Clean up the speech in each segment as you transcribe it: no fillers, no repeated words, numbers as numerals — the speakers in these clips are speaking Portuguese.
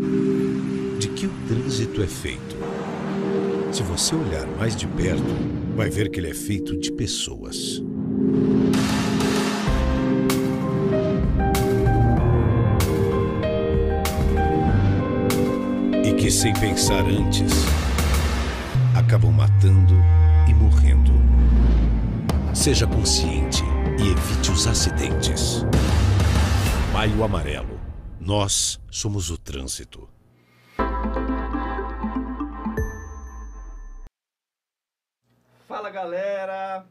De que o trânsito é feito? Se você olhar mais de perto, vai ver que ele é feito de pessoas. E que, sem pensar antes, acabam matando e morrendo. Seja consciente e evite os acidentes. Maio Amarelo. Nós somos o trânsito. Fala, galera!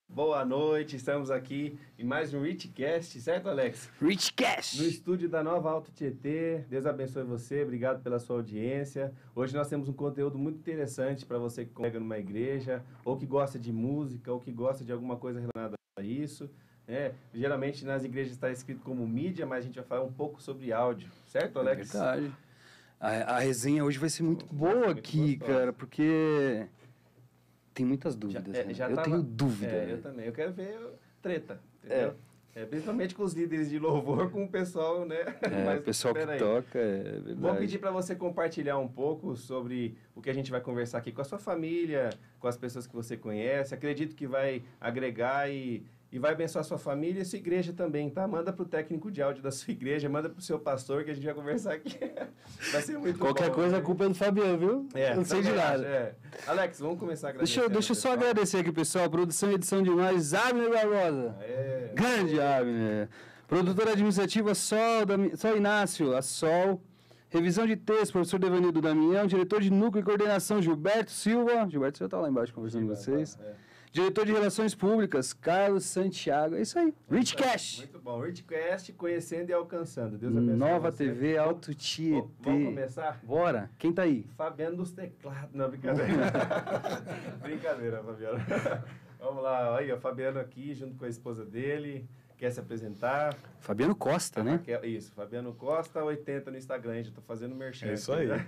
Boa noite, estamos aqui em mais um Richcast, certo, Alex? Richcast! No estúdio da Nova Auto Tietê. Deus abençoe você, obrigado pela sua audiência. Hoje nós temos um conteúdo muito interessante para você que congrega numa igreja, ou que gosta de música, ou que gosta de alguma coisa relacionada a isso. Geralmente nas igrejas está escrito como mídia, mas a gente vai falar um pouco sobre áudio, certo, Alex? É verdade. A resenha hoje vai ser muito boa aqui, cara, porque tem muitas dúvidas. Eu tenho dúvida. Eu também. Eu quero ver treta, entendeu? Principalmente com os líderes de louvor, com o pessoal, né? Mas, o pessoal que toca, é verdade. Vou pedir para você compartilhar um pouco sobre o que a gente vai conversar aqui com a sua família, com as pessoas que você conhece. Acredito que vai agregar e vai abençoar a sua família e a sua igreja também, tá? Manda pro técnico de áudio da sua igreja, manda pro seu pastor, que a gente vai conversar aqui. Vai ser muito Qualquer bom, coisa, né? a culpa é do Fabiano, viu? Eu não sei de nada. Alex, vamos começar a agradecer. Deixa eu só agradecer aqui, pessoal. Produção e edição demais, Abner Barbosa. Grande Abner. Produtora administrativa, Sol Inácio, a Sol. Revisão de texto, professor Devanildo Damião. Diretor de núcleo e coordenação, Gilberto Silva. Gilberto Silva tá lá embaixo conversando com vocês. Diretor de Relações Públicas, Carlos Santiago. É isso aí. Richcast. Muito bom. Richcast, conhecendo e alcançando. Deus abençoe. Nova TV, Auto Tietê. Vamos começar? Bora. Quem tá aí? Fabiano dos teclados. Não, brincadeira. Brincadeira, Fabiano. Vamos lá. Aí, o Fabiano aqui, junto com a esposa dele. Quer se apresentar? Fabiano Costa, né? Isso, Fabiano Costa 80 no Instagram. Já tô fazendo merchan. É isso aí. Né?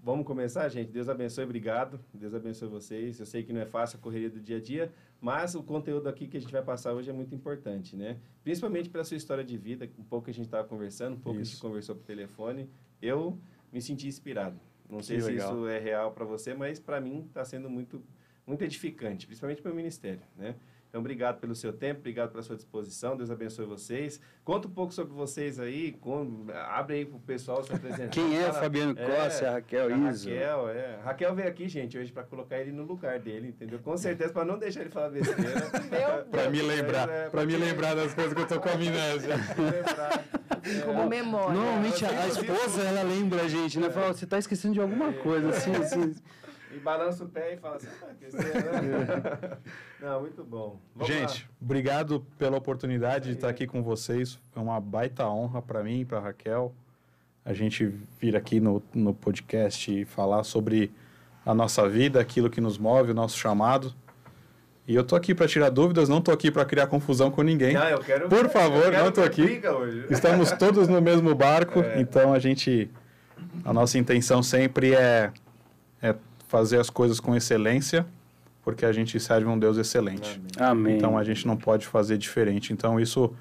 Vamos começar, gente? Deus abençoe, obrigado. Deus abençoe vocês. Eu sei que não é fácil a correria do dia a dia, mas o conteúdo aqui que a gente vai passar hoje é muito importante, né? Principalmente pela sua história de vida, um pouco que a gente estava conversando, um pouco que a gente conversou por telefone. Eu me senti inspirado. Não sei se isso é real para você, mas para mim está sendo muito, muito edificante, principalmente para o ministério, né? Então, obrigado pelo seu tempo, obrigado pela sua disposição, Deus abençoe vocês. Conta um pouco sobre vocês aí, abre aí para o pessoal se apresentar. Quem é o Fabiano Costa, a Raquel Iso? Raquel veio aqui, gente, hoje para colocar ele no lugar dele, entendeu? Com certeza, para não deixar ele falar besteira. Para me lembrar das coisas que eu tô com amnésia. Como memória. Normalmente a esposa, ela lembra a gente, né? Fala, você tá esquecendo de alguma coisa, assim. E balança o pé e fala assim, né? Não, muito bom. Gente, obrigado pela oportunidade de estar aqui com vocês. É uma baita honra para mim e para a Raquel. A gente vir aqui no podcast e falar sobre a nossa vida, aquilo que nos move, o nosso chamado. E eu tô aqui para tirar dúvidas, não tô aqui para criar confusão com ninguém. Não, eu quero. Por favor, não tô aqui. Hoje. Estamos todos no mesmo barco, então a nossa intenção sempre é fazer as coisas com excelência, porque a gente serve um Deus excelente. Amém. Então a gente não pode fazer diferente. Então isso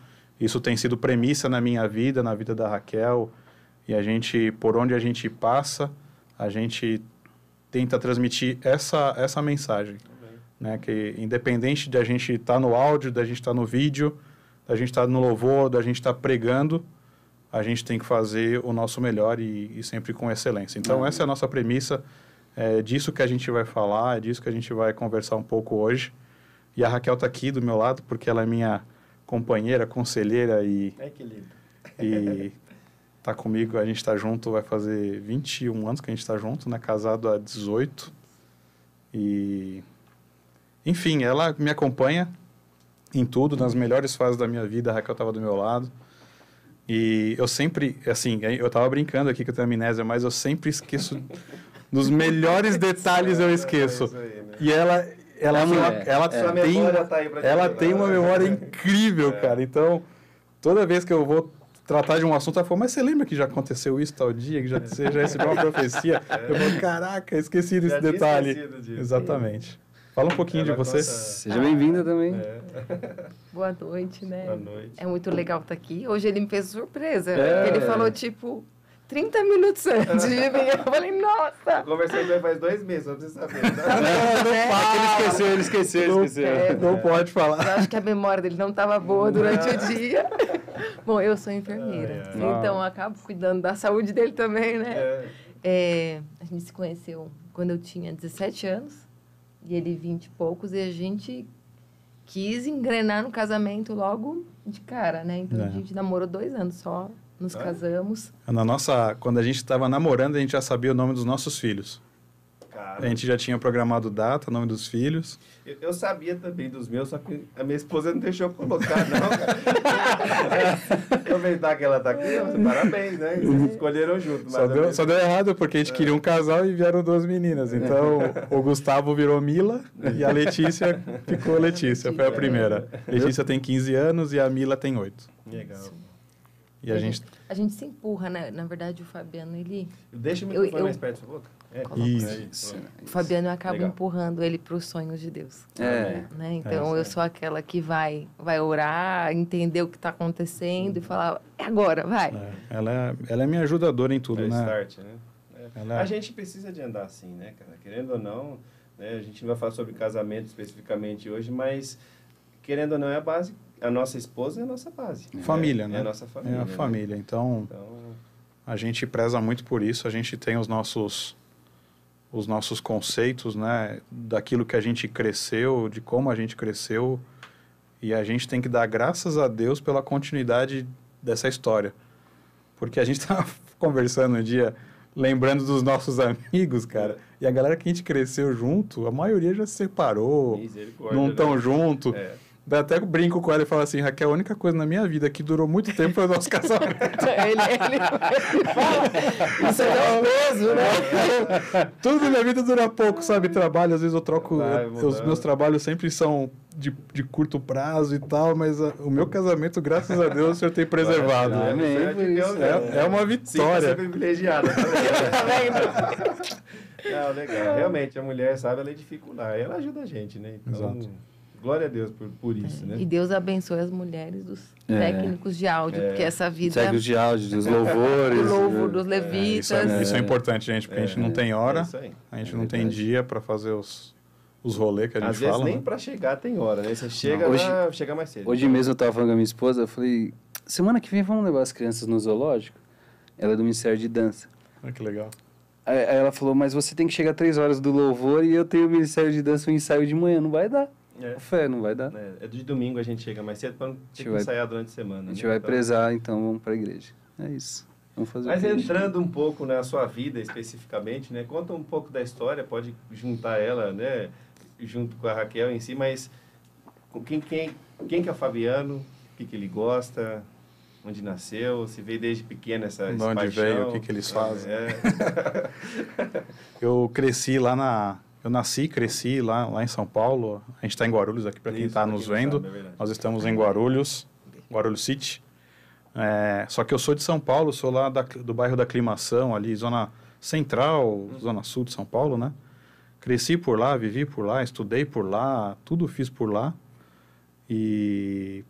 tem sido premissa na minha vida, na vida da Raquel, e por onde a gente passa, a gente tenta transmitir essa mensagem, né? Que independente de a gente estar no áudio, da gente estar no vídeo, da gente estar no louvor, da gente estar pregando, a gente tem que fazer o nosso melhor e sempre com excelência. Então essa é a nossa premissa. É disso que a gente vai falar, é disso que a gente vai conversar um pouco hoje. E a Raquel está aqui do meu lado, porque ela é minha companheira, conselheira e está comigo. A gente está junto, vai fazer 21 anos que a gente está junto, né? Casado há 18. E, enfim, ela me acompanha em tudo, nas melhores fases da minha vida. A Raquel estava do meu lado. E eu sempre, assim, eu estava brincando aqui que eu tenho amnésia, mas eu sempre esqueço... Nos melhores detalhes eu esqueço. E ela tem uma memória incrível, cara. Então, toda vez que eu vou tratar de um assunto, ela fala, mas você lembra que já aconteceu isso tal dia, que você já recebeu uma profecia? Eu falo, caraca, esqueci desse detalhe. Exatamente. Fala um pouquinho de você. Seja bem-vinda também. Boa noite, né? Boa noite. É muito legal estar aqui. Hoje ele me fez surpresa. Ele falou, tipo, 30 minutos antes de vir. Eu falei, nossa! Eu conversei com ele faz 2 meses, só pra você saber. Ele esqueceu. Não pode falar. Eu acho que a memória dele não estava boa durante o dia. Bom, eu sou enfermeira, então eu acabo cuidando da saúde dele também, né? A gente se conheceu quando eu tinha 17 anos e ele 20 e poucos, e a gente quis engrenar no casamento logo de cara, né? Então a gente namorou 2 anos só, nos casamos. Quando a gente estava namorando, a gente já sabia o nome dos nossos filhos. A gente já tinha programado data, nome dos filhos. Eu sabia também dos meus, só que a minha esposa não deixou eu colocar, não, cara. Aproveitar que ela tá aqui, parabéns, né? Vocês escolheram junto. Só deu errado, porque a gente queria um casal e vieram 2 meninas. Então, o Gustavo virou Mila e a Letícia ficou Letícia. Foi a primeira. Letícia tem 15 anos e a Mila tem 8. Legal. E a gente se empurra, né? Na verdade, o Fabiano, ele... Deixa o microfone mais perto da sua boca. Isso. O Fabiano, eu acabo Legal. empurrando ele para os sonhos de Deus. É. Né? Então, eu sou aquela que vai orar, entender o que está acontecendo e falar, é agora, vai. Ela é minha ajudadora em tudo, né? Start, né? A gente precisa de andar assim, né, cara? Querendo ou não, né? A gente não vai falar sobre casamento especificamente hoje, mas, querendo ou não, é a base. A nossa esposa é a nossa base. Família, né? É a nossa família. É a família. Né? Então, a gente preza muito por isso. A gente tem os nossos conceitos, né? Daquilo que a gente cresceu, de como a gente cresceu. E a gente tem que dar graças a Deus pela continuidade dessa história. Porque a gente estava conversando um dia, lembrando dos nossos amigos, cara. E a galera que a gente cresceu junto, a maioria já se separou, não estão junto. Daí até brinco com ela e falo assim, Raquel, a única coisa na minha vida que durou muito tempo foi o nosso casamento. ele fala, isso é um peso, né? Tudo na minha vida dura pouco, sabe? Trabalho, às vezes eu troco, os meus trabalhos sempre são de curto prazo e tal, mas o meu casamento, graças a Deus, o Senhor tem preservado. É uma vitória. Sim, privilegiada. Tá vendo? Não, legal. Realmente, a mulher, sabe, ela edifica o lar. Ela ajuda a gente, né? Então, exato. Glória a Deus por isso, né? E Deus abençoe as mulheres dos técnicos de áudio, porque essa vida... Técnicos de áudio, dos louvores. Do louvor, dos levitas. Isso é importante, gente, porque a gente não tem hora, a gente não tem dia para fazer os rolês que a gente fala. Às vezes nem para chegar tem hora, né? Você chega lá, chega mais cedo. Hoje mesmo eu estava falando com a minha esposa, eu falei, semana que vem vamos levar as crianças no zoológico? Ela é do Ministério de Dança. Que legal. Aí ela falou, mas você tem que chegar 3 horas do louvor e eu tenho o Ministério de Dança, o ensaio de manhã, não vai dar. Fé, não vai dar. De domingo a gente chega mais cedo para não ter que ensaiar durante a semana. A gente vai prezar, então vamos para a igreja. É isso. Vamos fazer. Mas entrando um pouco na sua vida especificamente, né? Conta um pouco da história, pode juntar ela, né? Junto com a Raquel em si, mas quem que é o Fabiano? O que ele gosta? Onde nasceu? Se veio desde pequeno essa paixão? De onde veio? O que eles fazem? Eu cresci lá Eu nasci e cresci lá em São Paulo. A gente está em Guarulhos aqui, para quem está nos vendo. Nós estamos em Guarulhos City. Só que eu sou de São Paulo, sou lá do bairro da Aclimação, ali, zona central, zona sul de São Paulo, né? Cresci por lá, vivi por lá, estudei por lá, tudo fiz por lá. E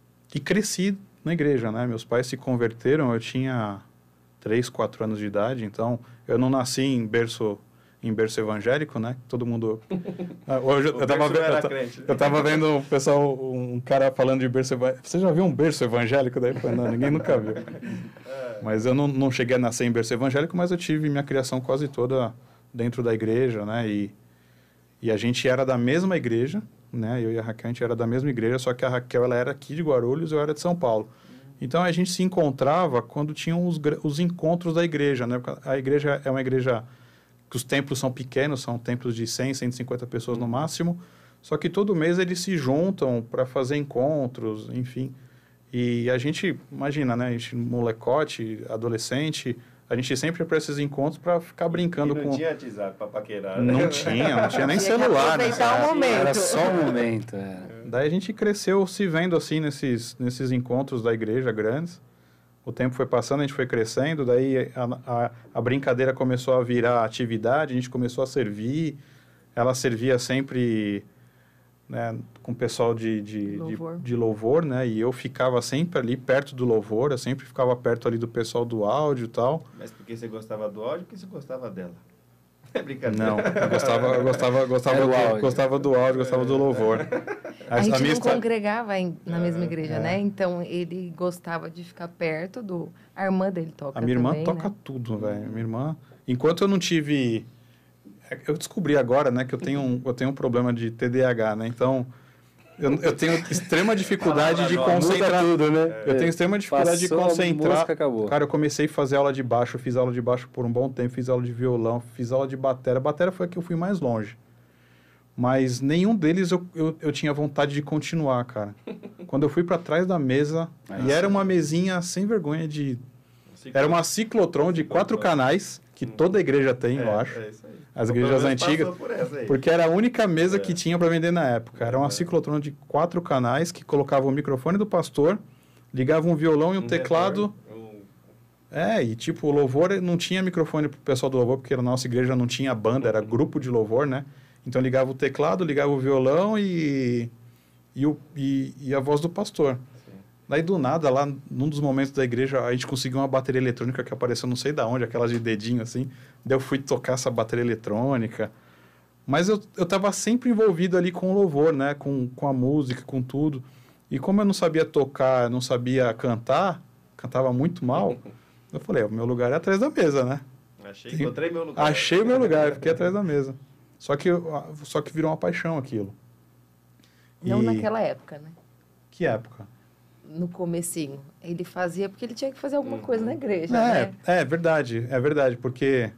cresci na igreja, né? Meus pais se converteram, eu tinha 3, 4 anos de idade, então eu não nasci em berço evangélico, né? Todo mundo... Hoje eu tava vendo o pessoal, um cara falando de berço evangélico. Você já viu um berço evangélico? Daí não, ninguém nunca viu. Mas eu não cheguei a nascer em berço evangélico, mas eu tive minha criação quase toda dentro da igreja, né? E a gente era da mesma igreja, né? Eu e a Raquel, a gente era da mesma igreja, só que a Raquel, ela era aqui de Guarulhos, eu era de São Paulo. Então, a gente se encontrava quando tinham os encontros da igreja, né? A igreja é uma igreja... que os templos são pequenos, são templos de 100, 150 pessoas no máximo, só que todo mês eles se juntam para fazer encontros, enfim. E a gente, imagina, né, a gente, molecote, adolescente, a gente sempre ia para esses encontros para ficar brincando com... Não tinha WhatsApp para paquerar, né? Não tinha nem celular, né? Era só um momento. Daí a gente cresceu se vendo assim nesses encontros da igreja grandes. O tempo foi passando, a gente foi crescendo, daí a brincadeira começou a virar atividade, a gente começou a servir. Ela servia sempre né, com o pessoal de louvor, né? E eu ficava sempre ali perto do louvor, eu sempre ficava perto ali do pessoal do áudio e tal. Mas porque você gostava do áudio ou porque você gostava dela? É brincadeira. Não, eu gostava do áudio, gostava do louvor. A gente não congregava na mesma igreja, né? Então, ele gostava de ficar perto do... A irmã dele toca também, A minha irmã toca tudo, velho. Minha irmã... Enquanto eu não tive... Eu descobri agora, né, que eu tenho um problema de TDAH, né? Então, eu tenho extrema dificuldade de concentrar. Tudo, né? Eu tenho extrema dificuldade de concentrar. Cara, eu comecei a fazer aula de baixo, eu fiz aula de baixo por um bom tempo, fiz aula de violão, fiz aula de bateria. Bateria foi a que eu fui mais longe. Mas nenhum deles eu tinha vontade de continuar, cara. Quando eu fui para trás da mesa, e era uma mesinha sem vergonha de... Era uma ciclotron de 4 canais, que toda igreja tem, eu acho. É isso aí. As igrejas antigas, porque era a única mesa que tinha para vender na época. Era uma ciclotron de 4 canais que colocava o microfone do pastor, ligava um violão e um teclado. E tipo, o louvor não tinha microfone pro pessoal do louvor, porque a nossa igreja não tinha banda, era grupo de louvor, né? Então ligava o teclado, ligava o violão e a voz do pastor. Daí, do nada, lá, num dos momentos da igreja, a gente conseguiu uma bateria eletrônica que apareceu não sei de onde, aquelas de dedinho, assim. Daí eu fui tocar essa bateria eletrônica. Mas eu tava sempre envolvido ali com o louvor, né? Com a música, com tudo. E como eu não sabia tocar, não sabia cantar, cantava muito mal, eu falei, o meu lugar é atrás da mesa, né? Encontrei meu lugar. Achei o meu lugar, fiquei atrás da mesa. Só que virou uma paixão aquilo. Não naquela época, né? Que época? No comecinho. Ele fazia porque ele tinha que fazer alguma coisa na igreja, né? É verdade, porque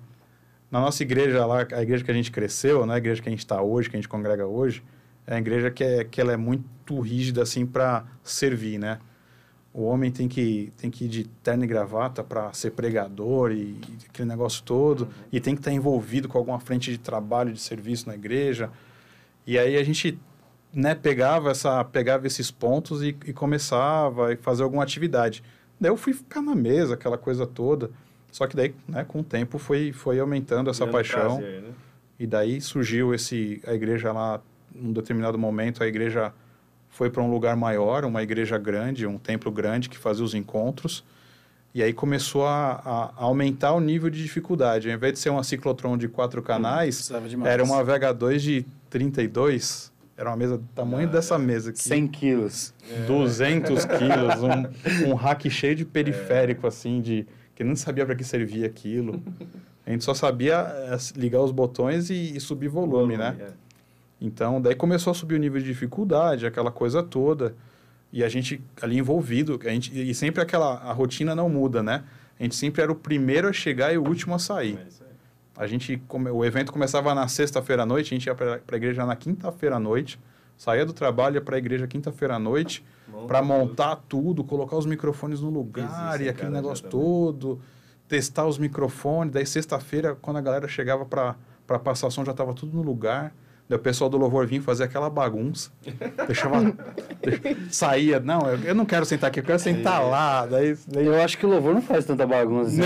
na nossa igreja lá, a igreja que a gente cresceu, né, a igreja que a gente está hoje, que a gente congrega hoje, é a igreja que ela é muito rígida, assim, para servir, né? O homem tem que ir de terno e gravata para ser pregador e aquele negócio todo, e tem que estar envolvido com alguma frente de trabalho, de serviço na igreja. E aí a gente... né, pegava esses pontos e começava a fazer alguma atividade. Daí eu fui ficar na mesa, aquela coisa toda. Só que daí, né, com o tempo, foi aumentando essa paixão. Prazer, né? E daí surgiu a igreja lá, num determinado momento, a igreja foi para um lugar maior, uma igreja grande, um templo grande que fazia os encontros. E aí começou a aumentar o nível de dificuldade. Ao invés de ser uma ciclotron de 4 canais, era uma VH2 de 32. Era uma mesa do tamanho dessa mesa aqui. 100 quilos. 200 quilos. Um rack cheio de periférico, assim, que não sabia para que servia aquilo. A gente só sabia ligar os botões e subir volume, né? Então, daí começou a subir o nível de dificuldade, aquela coisa toda. E a gente ali envolvido. E sempre a rotina não muda, né? A gente sempre era o primeiro a chegar e o último a sair. O evento começava na sexta-feira à noite, a gente ia para a igreja na quinta-feira à noite, saía do trabalho, ia para a igreja quinta-feira à noite, para montar tudo, colocar os microfones no lugar e aquele negócio todo, testar os microfones. Daí, sexta-feira, quando a galera chegava para passar som, já estava tudo no lugar. Daí o pessoal do louvor vinha fazer aquela bagunça, saía, não, eu não quero sentar aqui, eu quero sentar lá. Daí... Eu acho que o louvor não faz tanta bagunça.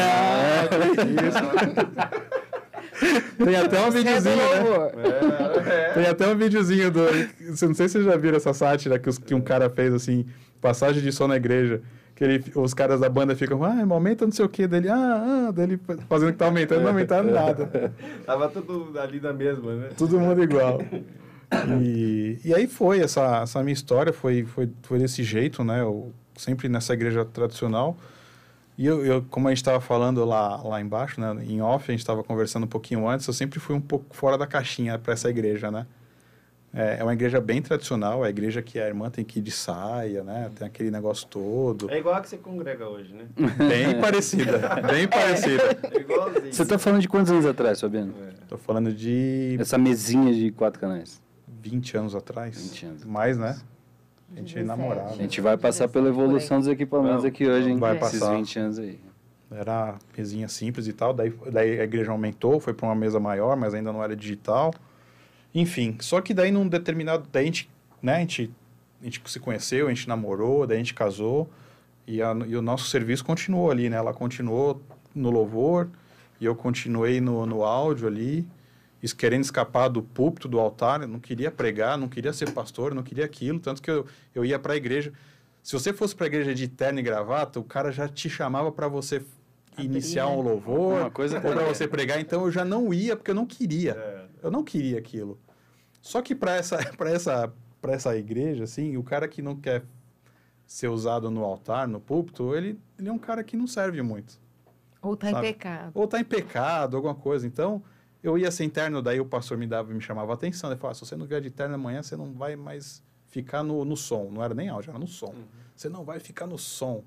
Tem até um videozinho, né? Tem até um videozinho não sei se vocês já viram essa sátira que um cara fez, assim, passagem de som na igreja, que os caras da banda ficam, aumenta não sei o quê, dele, dele fazendo que tá aumentando, não aumentaram nada. Tava tudo ali na mesma, né? Todo mundo igual. E aí foi, essa minha história foi desse jeito, né? Eu sempre nessa igreja tradicional. E eu como a gente estava falando lá embaixo, né, em off, a gente estava conversando um pouquinho antes, eu sempre fui um pouco fora da caixinha para essa igreja, né? É uma igreja bem tradicional, é a igreja que a irmã tem que ir de saia, né? Tem aquele negócio todo. É igual a que você congrega hoje, né? Bem parecida, bem parecida. É igualzinho. Você está falando de quantos anos atrás, Fabiano? Estou falando de... Essa mesinha de 4 canais. 20 anos atrás. 20 anos. Mais, né? A gente namorava. A gente vai passar pela evolução dos equipamentos aqui hoje, hein? Vai passar. Esses 20 anos aí. Era mesinha simples e tal, daí a igreja aumentou, foi para uma mesa maior, mas ainda não era digital. Enfim, só que daí num determinado... Daí a gente se conheceu, a gente namorou, daí a gente casou, e o nosso serviço continuou ali, né? Ela continuou no louvor, e eu continuei no áudio ali, querendo escapar do púlpito, do altar, eu não queria pregar, não queria ser pastor, não queria aquilo, tanto que eu ia para a igreja. Se você fosse para a igreja de terno e gravata, o cara já te chamava para você iniciar um louvor, ou para você pregar, então eu já não ia, porque eu não queria. Eu não queria aquilo. Só que para essa igreja, assim, o cara que não quer ser usado no altar, no púlpito, ele é um cara que não serve muito. Ou está em pecado. Ou está em pecado, alguma coisa. Então, eu ia sem terno, daí o pastor me chamava a atenção. Ele falava, se você não vier de terno amanhã, você não vai mais ficar no som. Não era nem áudio, era no som. Você não vai ficar no som.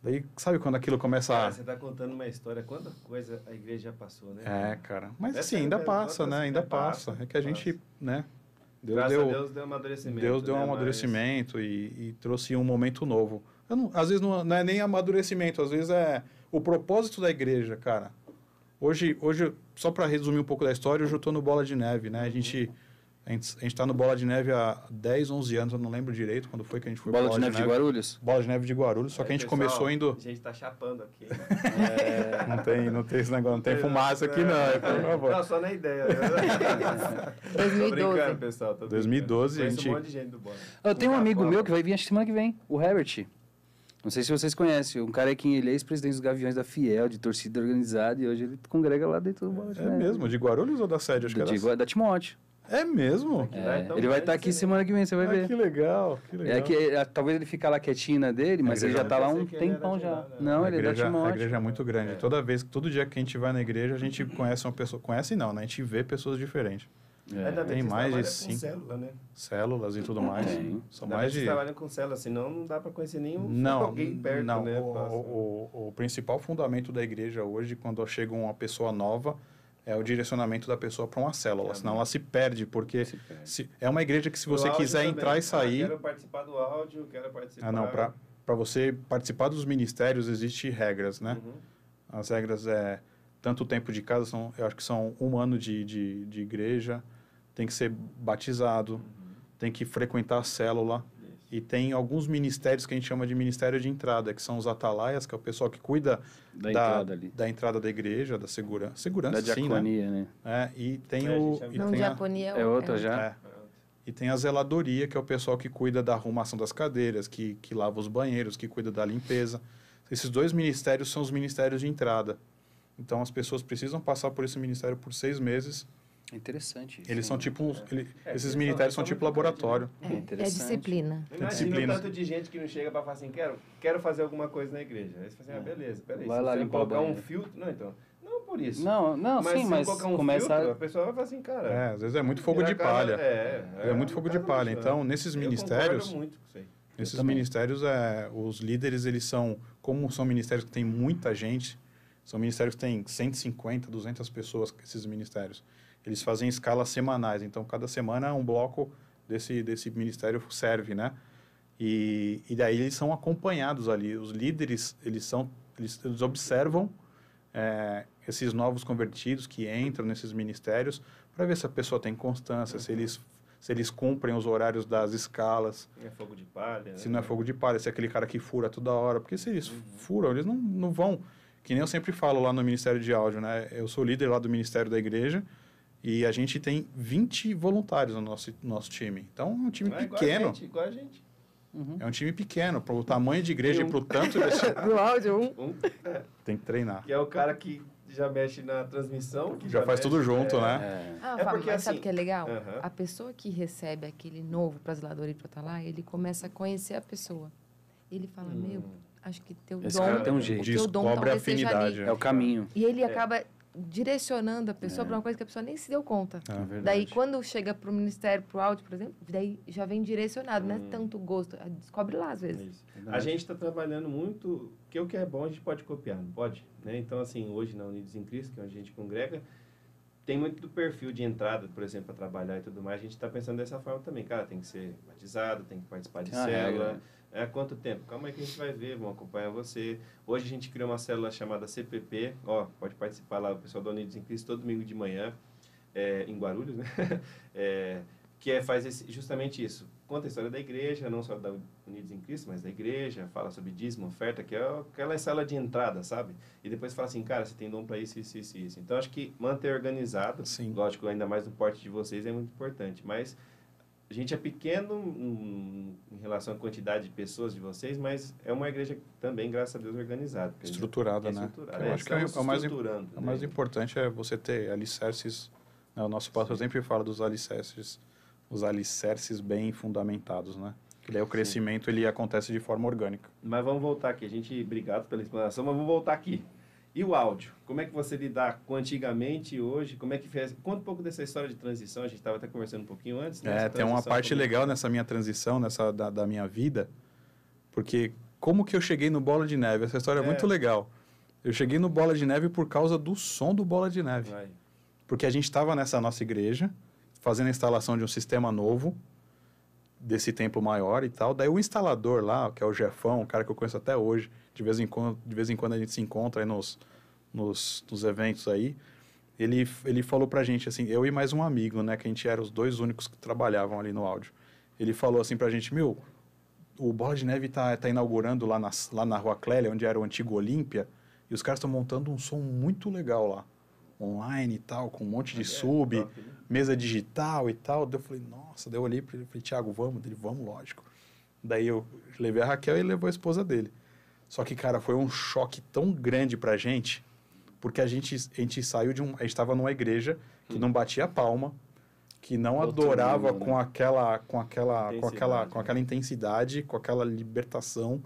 Daí, sabe quando aquilo começa cara, você está contando uma história, quanta coisa a igreja já passou, né? Cara. Mas assim, ainda passa, né? Ainda passa. É que a gente, né? Graças a Deus deu um amadurecimento. Deus deu um amadurecimento e trouxe um momento novo. Às vezes não é nem amadurecimento, às vezes é o propósito da igreja, cara. Hoje só para resumir um pouco da história, hoje eu estou no Bola de Neve, né? A gente está no Bola de Neve há 10, 11 anos, eu não lembro direito quando foi que a gente foi Bola de Neve de Guarulhos? Bola de Neve de Guarulhos, só que a gente começou indo... A gente está chapando aqui. Não tem esse negócio, não tem fumaça aqui não, por favor. Não, só na ideia. 2012. Tô brincando, pessoal. 2012, a gente... um monte de gente do Bola. Eu tenho um amigo meu que vai vir a semana que vem, o Herbert. Não sei se vocês conhecem, um cara que ele é ex-presidente dos Gaviões da Fiel, de torcida organizada, e hoje ele congrega lá dentro do Bola de Neve. É mesmo? De Guarulhos ou da sede? Acho que era da Timóteo. É mesmo? Ele vai estar aqui semana que vem, você vai ver. Que legal, que legal. Talvez ele fique lá quietinho na dele, mas ele já está lá um tempão já. Não, ele é da Timóteo. A igreja é muito grande. Todo dia que a gente vai na igreja, a gente conhece uma pessoa. Conhece não, né? A gente vê pessoas diferentes. Tem mais de 5 células, né? Células e tudo mais. São mais de... trabalham com células, senão não dá para conhecer alguém perto, não. né? O principal fundamento da igreja hoje, quando chega uma pessoa nova, é o direcionamento da pessoa para uma célula, senão ela se perde, porque é uma igreja que se você quiser entrar e sair... quero participar do áudio, quero participar... Para você participar dos ministérios, existem regras, né? As regras tanto tempo de casa, eu acho que são 1 ano de igreja, tem que ser batizado, tem que frequentar a célula, e tem alguns ministérios que a gente chama de ministério de entrada, que são os atalaias, que é o pessoal que cuida da entrada da igreja, da segurança, da diaconia, sim, né? E tem diaconia é outra já. E tem a zeladoria, que é o pessoal que cuida da arrumação das cadeiras, que lava os banheiros, que cuida da limpeza. Esses 2 ministérios são os ministérios de entrada. Então, as pessoas precisam passar por esse ministério por 6 meses. É interessante isso. Eles são tipo... esses ministérios são tipo laboratório. É disciplina. Imagina o tanto de gente que não chega para falar assim, quero fazer alguma coisa na igreja. Aí você fala assim, beleza, peraí. Vai lá limpar colocar um filtro... Não, então... Não por isso. Não, mas colocar um começa... filtro, a pessoa vai falar assim, cara... às vezes é muito fogo de palha. É muito fogo de palha. Então, nesses ministérios... Eu concordo muito com isso aí. Nesses ministérios, os líderes, eles são... Como são ministérios que tem muita gente, são ministérios que têm 150, 200 pessoas, esses ministérios. Eles fazem escalas semanais, então cada semana um bloco desse ministério serve, né? E daí eles são acompanhados ali. Os líderes, eles observam esses novos convertidos que entram nesses ministérios para ver se a pessoa tem constância, se eles cumprem os horários das escalas. Se não é fogo de palha. Se não é fogo de palha, se é aquele cara que fura toda hora. Porque se eles furam, eles não vão... Que nem eu sempre falo lá no Ministério de Áudio, né? Eu sou líder lá do Ministério da Igreja e a gente tem 20 voluntários no nosso time. Então, é um time pequeno. Igual a gente. É um time pequeno. Para o tamanho de igreja e para o tanto... Do áudio, Tem que treinar. Que é o cara que já mexe na transmissão. Que já faz tudo junto, né? Porque mas sabe o que é legal? A pessoa que recebe aquele novo para zelador e para lá, ele começa a conhecer a pessoa. Ele fala, acho que teu esse dom... cara tem um jeito. Descobre a afinidade. É o caminho. E ele acaba direcionando a pessoa para uma coisa que a pessoa nem se deu conta. Daí, quando chega para o ministério, para o áudio, por exemplo, daí já vem direcionado, não é tanto gosto. Descobre lá, às vezes. A gente está trabalhando muito, que o que é bom a gente pode copiar, não pode? Né? Então, assim, hoje na Unidos em Cristo, que é onde a gente congrega, tem muito do perfil de entrada, por exemplo, para trabalhar e tudo mais. A gente está pensando dessa forma também. Cara, tem que ser batizado, tem que participar de célula. Quanto tempo? Calma aí que a gente vai ver, vamos acompanhar você. Hoje a gente criou uma célula chamada CPP. Pode participar lá, o pessoal da Unidos em Cristo, todo domingo de manhã, em Guarulhos, né? Que faz justamente isso. conta a história da igreja, não só da Unidos em Cristo, mas da igreja, fala sobre dízimo, oferta, que é aquela sala de entrada, sabe? E depois fala assim, cara, você tem dom para isso, isso, isso, isso. Então, acho que manter organizado, Sim. lógico, ainda mais no porte de vocês, é muito importante. Mas a gente é pequeno em relação à quantidade de pessoas de vocês, mas é uma igreja também, graças a Deus, organizada. Estruturada, né? Eu acho que o mais importante é você ter alicerces. Né? O nosso pastor sempre fala dos alicerces, os alicerces bem fundamentados, né? Que daí o crescimento ele acontece de forma orgânica. Mas vamos voltar aqui. Obrigado pela explanação, mas vamos voltar aqui. E o áudio? Como é que você lida com antigamente e hoje? Como é que fez? Conta um pouco dessa história de transição. A gente estava até conversando um pouquinho antes. Né? Tem uma parte legal nessa minha transição, da minha vida, porque como que eu cheguei no Bola de Neve? Essa história é muito legal. Eu cheguei no Bola de Neve por causa do som do Bola de Neve. Porque a gente estava nessa nossa igreja, fazendo a instalação de um sistema novo, desse tempo maior e tal. Daí o instalador lá, que é o Jefão, um cara que eu conheço até hoje, de vez em quando a gente se encontra aí nos eventos aí, ele falou pra gente, assim, eu e mais um amigo, né, que a gente era os 2 únicos que trabalhavam ali no áudio. Ele falou assim pra gente, o Bola de Neve tá inaugurando lá na Rua Clélia, onde era o antigo Olímpia, e os caras estão montando um som muito legal lá, online e tal, com um monte de sub, mesa digital e tal. Daí eu falei, nossa, daí eu olhei para ele e falei, Thiago, vamos? Ele, vamos, lógico. Daí eu levei a Raquel e ele levou a esposa dele. Só que, cara, foi um choque tão grande pra gente, porque a gente saiu a gente estava numa igreja que não batia palma, que não adorava com aquela intensidade, com aquela libertação,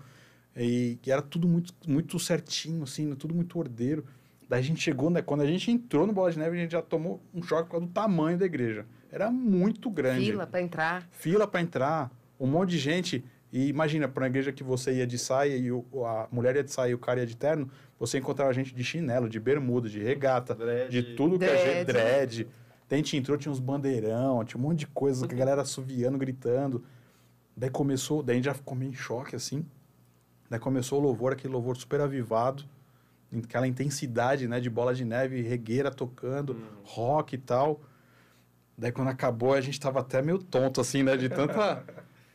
e era tudo muito, muito certinho, assim, tudo muito ordeiro. Daí a gente chegou, né? Quando a gente entrou no Bola de Neve, a gente já tomou um choque por causa do tamanho da igreja. Era muito grande. Fila para entrar. Um monte de gente. E imagina, para uma igreja que você ia de saia e a mulher ia de saia e o cara ia de terno, você encontrava gente de chinelo, de bermuda, de regata, de tudo que é dread. Daí a gente entrou, tinha uns bandeirão, tinha um monte de coisa, que a galera assoviando, gritando. Daí a gente já ficou meio em choque, assim. Daí começou o louvor, aquele louvor super avivado. Aquela intensidade, né, de Bola de Neve, regueira tocando, rock e tal. Daí quando acabou, a gente tava até meio tonto, assim, né, de tanta...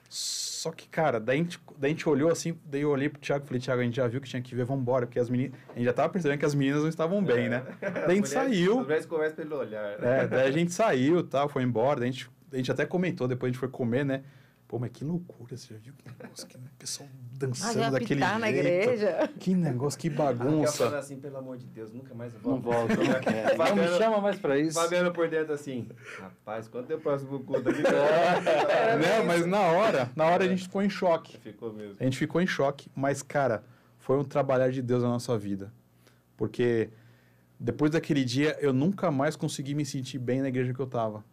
Só que, cara, daí a gente olhou assim, daí eu olhei pro Thiago e falei, Thiago, a gente já viu que tinha que ver, vamos embora, porque as meninas... A gente já tava percebendo que as meninas não estavam bem, né? Daí a gente saiu. Conversa pelo olhar. Daí a gente saiu e tal, foi embora, daí a gente até comentou, depois a gente foi comer, né? Pô, mas que loucura, você já viu que negócio, que pessoal dançando daquele jeito. Na igreja. Que negócio, que bagunça. Eu assim, pelo amor de Deus, nunca mais eu volto. Não volto, não quero. Não me chama mais pra isso. Fabiano por dentro assim, rapaz, quando é o próximo culto aqui? Não, mas na hora a gente ficou em choque. Ficou mesmo. A gente ficou em choque, mas, cara, foi um trabalhar de Deus na nossa vida. Porque depois daquele dia, eu nunca mais consegui me sentir bem na igreja que eu tava.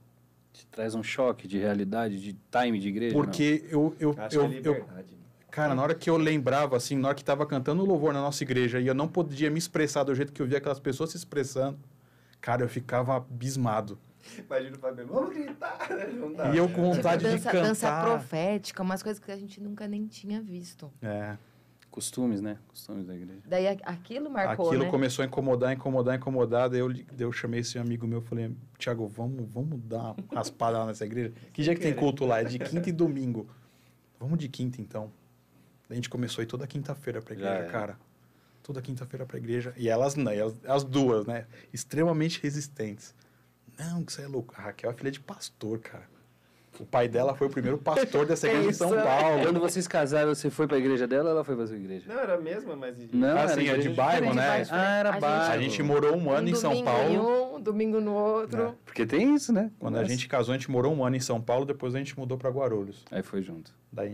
Te traz um choque de realidade, de time de igreja? Porque Acho que é liberdade. Cara, na hora que eu lembrava, assim, na hora que tava cantando o louvor na nossa igreja e eu não podia me expressar do jeito que eu via aquelas pessoas se expressando, cara, eu ficava abismado. Imagina o Fabiano, vamos gritar, né? Não dá. E eu com vontade de cantar. Dança profética, umas coisas que a gente nunca nem tinha visto. Costumes, né? Costumes da igreja. Daí aquilo marcou, Aquilo né? começou a incomodar. Daí eu chamei esse amigo meu, falei, Thiago, vamos dar uma raspada lá nessa igreja? Que dia que tem culto lá? É de quinta e domingo. Vamos de quinta, então. Daí a gente começou a ir toda quinta-feira pra igreja, cara. Toda quinta-feira pra igreja. E elas, as duas, né? Extremamente resistentes. Não, que você é louco. A Raquel é filha de pastor, cara. O pai dela foi o primeiro pastor dessa igreja em São Paulo. Quando vocês casaram, você foi pra igreja dela ou ela foi pra sua igreja? Não, era a mesma, mas... Não, assim, é de bairro, né? Era bairro. A gente morou um ano em São Paulo. Um domingo no outro. Porque tem isso, né? Quando a gente casou, a gente morou um ano em São Paulo, depois a gente mudou pra Guarulhos. Aí foi junto. Daí a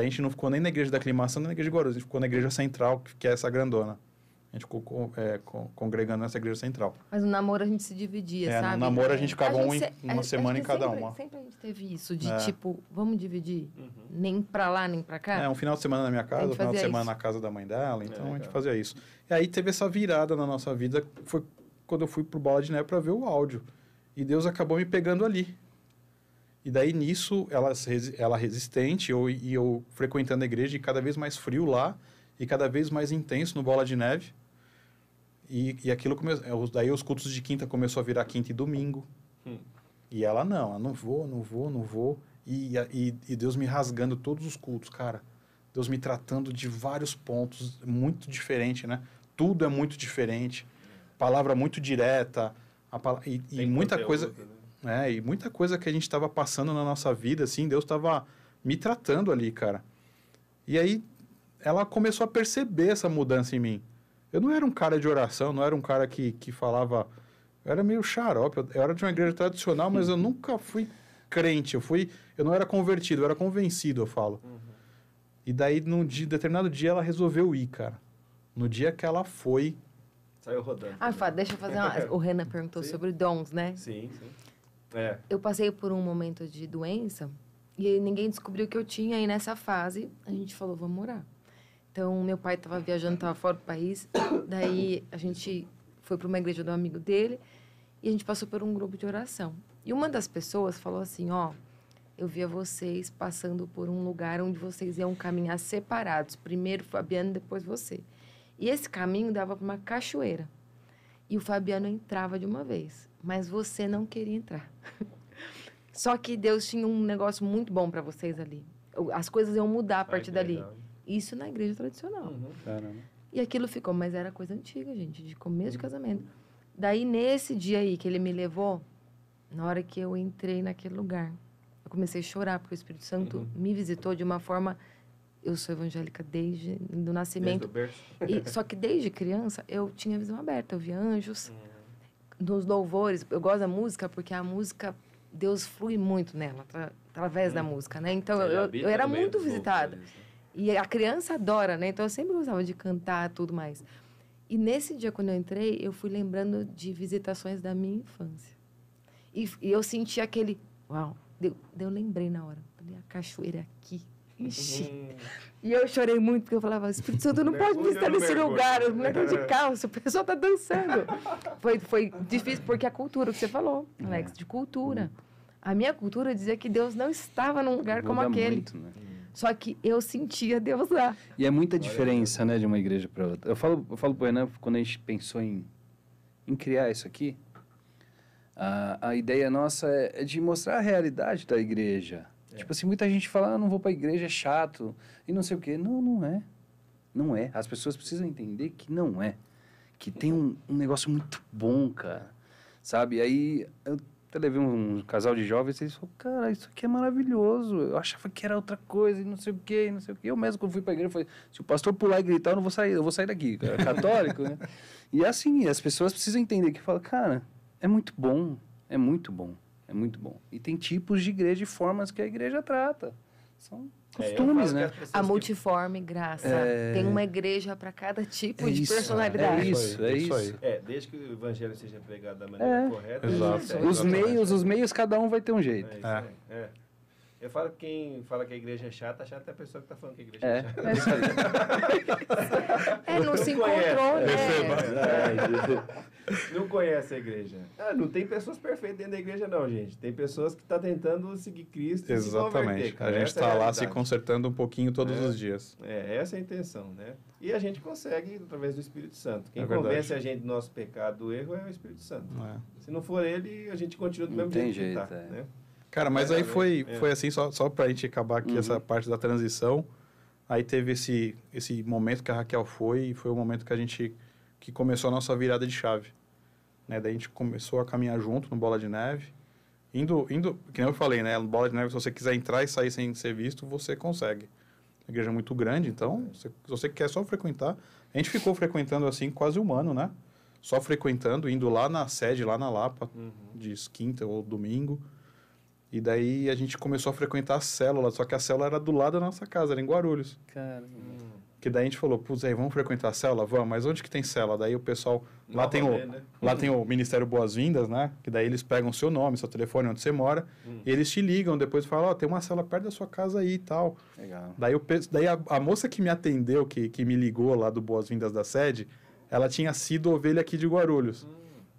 gente não ficou nem na igreja da Aclimação, nem na igreja de Guarulhos. A gente ficou na igreja central, que é essa grandona. A gente ficou congregando nessa igreja central. Mas no namoro a gente se dividia, sabe? No namoro a gente ficava uma semana em cada uma. Sempre a gente teve isso, de tipo, vamos dividir? Nem pra lá, nem pra cá? Um final de semana na minha casa, um final de semana na casa da mãe dela. Então a gente fazia isso. E aí teve essa virada na nossa vida, foi quando eu fui pro Bola de Neve pra ver o áudio. E Deus acabou me pegando ali. E daí nisso, ela resistente, e eu frequentando a igreja, e cada vez mais frio lá, e cada vez mais intenso no Bola de Neve. E aquilo começou. Daí os cultos de quinta começou a virar quinta e domingo. E ela não vou. E Deus me rasgando todos os cultos, cara. Deus me tratando de vários pontos, muito diferente, né? Tudo é muito diferente. Palavra muito direta. E muita coisa... Né? E muita coisa que a gente estava passando na nossa vida, assim, Deus estava me tratando ali, cara. E aí, ela começou a perceber essa mudança em mim. Eu não era um cara de oração, não era um cara que falava... Eu era meio xarope, eu era de uma igreja tradicional, mas eu nunca fui crente. Eu não era convertido, eu era convencido, eu falo. E daí, determinado dia, ela resolveu ir, cara. No dia que ela foi... Saiu rodando. Deixa eu fazer uma... O Renan perguntou sobre dons, né? Sim. Eu passei por um momento de doença e ninguém descobriu que eu tinha. E nessa fase, a gente falou, vamos orar. Então, meu pai estava viajando, estava fora do país. Daí, a gente foi para uma igreja do amigo dele e a gente passou por um grupo de oração. E uma das pessoas falou assim, eu via vocês passando por um lugar onde vocês iam caminhar separados. Primeiro o Fabiano, depois você. E esse caminho dava para uma cachoeira. E o Fabiano entrava de uma vez, mas você não queria entrar. Só que Deus tinha um negócio muito bom para vocês ali. As coisas iam mudar a partir dali. Isso na igreja tradicional. Caramba. E aquilo ficou, mas era coisa antiga, gente, de começo de casamento. Daí, nesse dia aí que ele me levou, na hora que eu entrei naquele lugar, eu comecei a chorar, porque o Espírito Santo me visitou de uma forma... Eu sou evangélica desde o nascimento. Desde o berço. Só que desde criança eu tinha visão aberta, eu via anjos. Nos louvores, eu gosto da música porque a música, Deus flui muito nela, através da música, né? Então eu era muito visitada. E a criança adora, né? Então eu sempre gostava de cantar, tudo mais. E nesse dia, quando eu entrei, eu fui lembrando de visitações da minha infância. E eu senti aquele... Uau! Eu lembrei na hora. Falei, a cachoeira é aqui. Ixi. E eu chorei muito, porque eu falava, Espírito Santo não pode me estar nesse lugar, os moleques de calça, o pessoal tá dançando. Foi difícil, porque a cultura que você falou, Alex, de cultura. A minha cultura dizia que Deus não estava num lugar como aquele. Muito, né? Só que eu sentia Deus lá. E é muita diferença, né, de uma igreja para outra. Eu falo pro Renan, quando a gente pensou em criar isso aqui, a ideia nossa é de mostrar a realidade da igreja. Tipo assim, muita gente fala, não vou pra igreja, é chato, e não sei o quê. Não é. Não é. As pessoas precisam entender que não é. Que tem um negócio muito bom, cara. Sabe? Aí, eu até levei um casal de jovens, e eles falaram, cara, isso aqui é maravilhoso. Eu achava que era outra coisa, e não sei o quê, e não sei o quê. Eu mesmo, quando fui pra igreja, falei, se o pastor pular e gritar, eu vou sair daqui. É católico, né? E assim, as pessoas precisam entender que fala, cara, é muito bom. É muito bom. É muito bom. E tem tipos de igreja e formas que a igreja trata. São costumes, né? A multiforme graça. Tem uma igreja para cada tipo de personalidade. É isso aí. Desde que o evangelho seja pregado da maneira correta. Exato. Os meios, cada um vai ter um jeito. Eu falo que quem fala que a igreja é chata é a pessoa que está falando que a igreja é chata. É isso aí. Não se encontrou, né? Não conhece a igreja. Não tem pessoas perfeitas dentro da igreja, não, gente. Tem pessoas que estão tentando seguir Cristo. Exatamente. Se converter, a gente está lá se consertando um pouquinho todos os dias. Essa é a intenção, né? E a gente consegue através do Espírito Santo. Quem convence a gente do nosso pecado, do erro, é o Espírito Santo. Se não for ele, a gente continua do mesmo jeito que está, né? Cara, mas aí foi assim, só pra gente acabar aqui essa parte da transição. Aí teve esse momento que a Raquel foi, e foi o momento que começou a nossa virada de chave. Né? Daí a gente começou a caminhar junto no Bola de Neve. Indo, que nem eu falei, né? No Bola de Neve, se você quiser entrar e sair sem ser visto, você consegue. A igreja é muito grande, então, se você quer só frequentar... A gente ficou frequentando assim quase um ano, né? Só frequentando, indo lá na sede, lá na Lapa, de quinta ou domingo. E daí a gente começou a frequentar a célula, só que a célula era do lado da nossa casa, era em Guarulhos. Caramba. Que daí a gente falou, putz, aí vamos frequentar a célula? Vamos, mas onde que tem célula? Daí o pessoal, lá tem o Ministério Boas-Vindas, né? Que daí eles pegam seu nome, seu telefone, onde você mora, e eles te ligam, depois falam, tem uma célula perto da sua casa aí e tal. Legal. Daí a moça que me atendeu, que me ligou lá do Boas-Vindas da sede, ela tinha sido ovelha aqui de Guarulhos.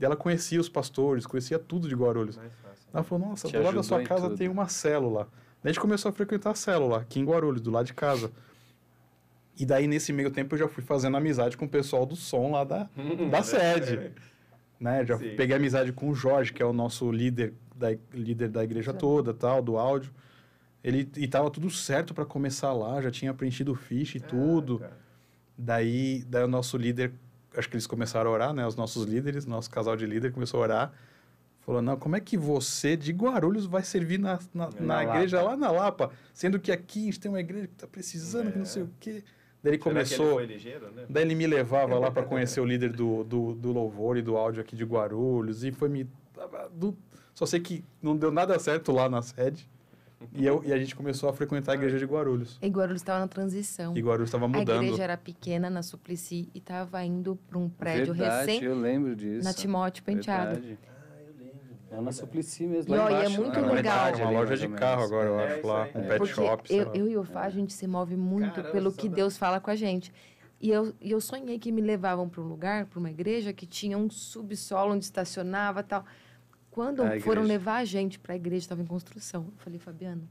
E ela conhecia os pastores, conhecia tudo de Guarulhos. Ela falou, nossa, do lado da sua casa tem uma célula. Daí a gente começou a frequentar a célula, aqui em Guarulhos, do lado de casa. E daí, nesse meio tempo, eu já fui fazendo amizade com o pessoal do som lá da sede. Né? Já peguei amizade com o Jorge, que é o nosso líder da igreja toda, tal, do áudio. E tava tudo certo para começar lá, já tinha preenchido o ficha e tudo. Cara. Daí o nosso líder, acho que eles começaram a orar, né? Os nossos líderes, nosso casal de líder começou a orar. Falou, não, como é que você, de Guarulhos, vai servir na igreja lá na Lapa? Sendo que aqui a gente tem uma igreja que tá precisando, que não sei o quê. Daí ele começou... Que ele foi ligeiro, né? Daí ele me levava lá para conhecer o líder do louvor e do áudio aqui de Guarulhos. E foi me... Só sei que não deu nada certo lá na sede. E a gente começou a frequentar a igreja de Guarulhos. E Guarulhos estava na transição. E Guarulhos estava mudando. A igreja era pequena na Suplicy e estava indo para um prédio Verdade, eu lembro disso. na Timóteo Penteado. Verdade. É na Suplicy mesmo, E, lá ó, e é embaixo. muito na legal. metade Uma ali, loja mais de ou carro menos. agora, eu É, acho, lá. isso Um aí. pet Porque shop. sei lá. eu e o Fá, a gente se move muito Caramba, pelo que saudade. Deus fala com a gente. E eu sonhei que me levavam para um lugar, para uma igreja, que tinha um subsolo onde estacionava e tal. Quando A foram igreja. levar a gente para a igreja, estava em construção. Eu falei, Fabiano,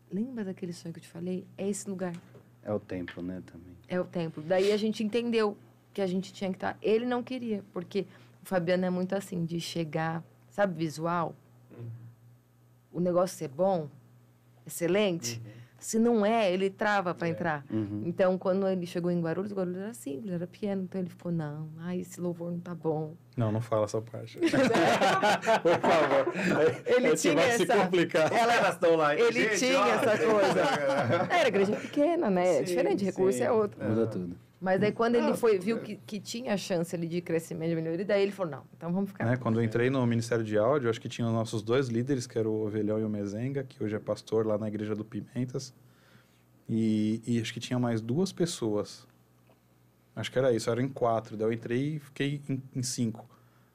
lembra daquele sonho que eu te falei? É esse lugar. É o templo, né, também. É o templo. Daí a gente entendeu que a gente tinha que estar. Ele não queria, porque o Fabiano é muito assim, de chegar, sabe, visual? O negócio ser bom, excelente. Se não é, ele trava para entrar. Uhum. Então, quando ele chegou em Guarulhos era simples, era pequeno. Então ele ficou, não, esse louvor não tá bom. Não fala essa parte. Por favor. Ele Aí tinha vai se essa... complicar. Elas estão lá. Ele Gente, tinha ó, essa coisa. Era igreja pequena, né? É Sim, diferente, recurso sim. é outro. Muda tudo. Mas aí quando ele viu que tinha chance ali de crescimento, de melhoria, daí ele falou, não, então vamos ficar. Né, quando eu entrei no Ministério de Áudio, acho que tinha os nossos dois líderes, que era o Ovelhão e o Mezenga, que hoje é pastor lá na Igreja do Pimentas. E acho que tinha mais 2 pessoas. Acho que era isso, eram em 4. Daí eu entrei e fiquei em 5.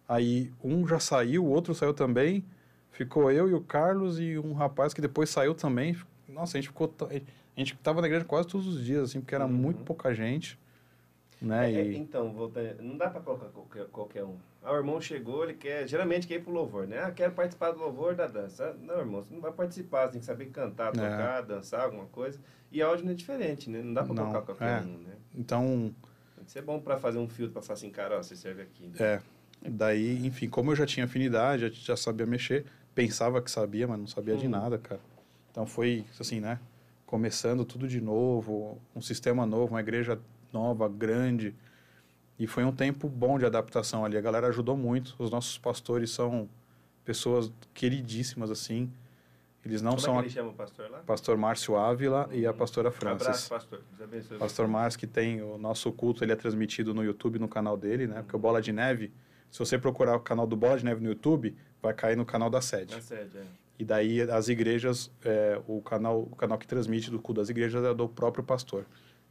Aí um já saiu, o outro saiu também. Ficou eu e o Carlos e um rapaz que depois saiu também. Nossa, a gente tava na igreja quase todos os dias, assim, porque era muito pouca gente. Né? Então, não dá para colocar qualquer um. O irmão chegou, ele geralmente quer ir pro louvor, né? Quero participar do louvor da dança. Não, irmão, você não vai participar, você tem que saber cantar, tocar, dançar, alguma coisa. E áudio não é diferente, né? Não dá para colocar qualquer um, né? Então... Tem que ser bom para fazer um filtro, para falar assim, cara, ó, você serve aqui. Né? Daí, enfim, como eu já tinha afinidade, já sabia mexer, pensava que sabia, mas não sabia de nada, cara. Então foi, assim, né? Começando tudo de novo, um sistema novo, uma igreja nova, grande. E foi um tempo bom de adaptação ali. A galera ajudou muito. Os nossos pastores são pessoas queridíssimas, assim. Eles não são... Como é que ele chama o pastor lá? Pastor Márcio Ávila e a pastora Francis. Abraço, pastor. Deus abençoe Pastor você. Márcio, que tem o nosso culto, ele é transmitido no YouTube, no canal dele, né? Porque o Bola de Neve, se você procurar o canal do Bola de Neve no YouTube, vai cair no canal da sede. Na sede, E daí as igrejas, o canal que transmite do culto das igrejas é do próprio pastor.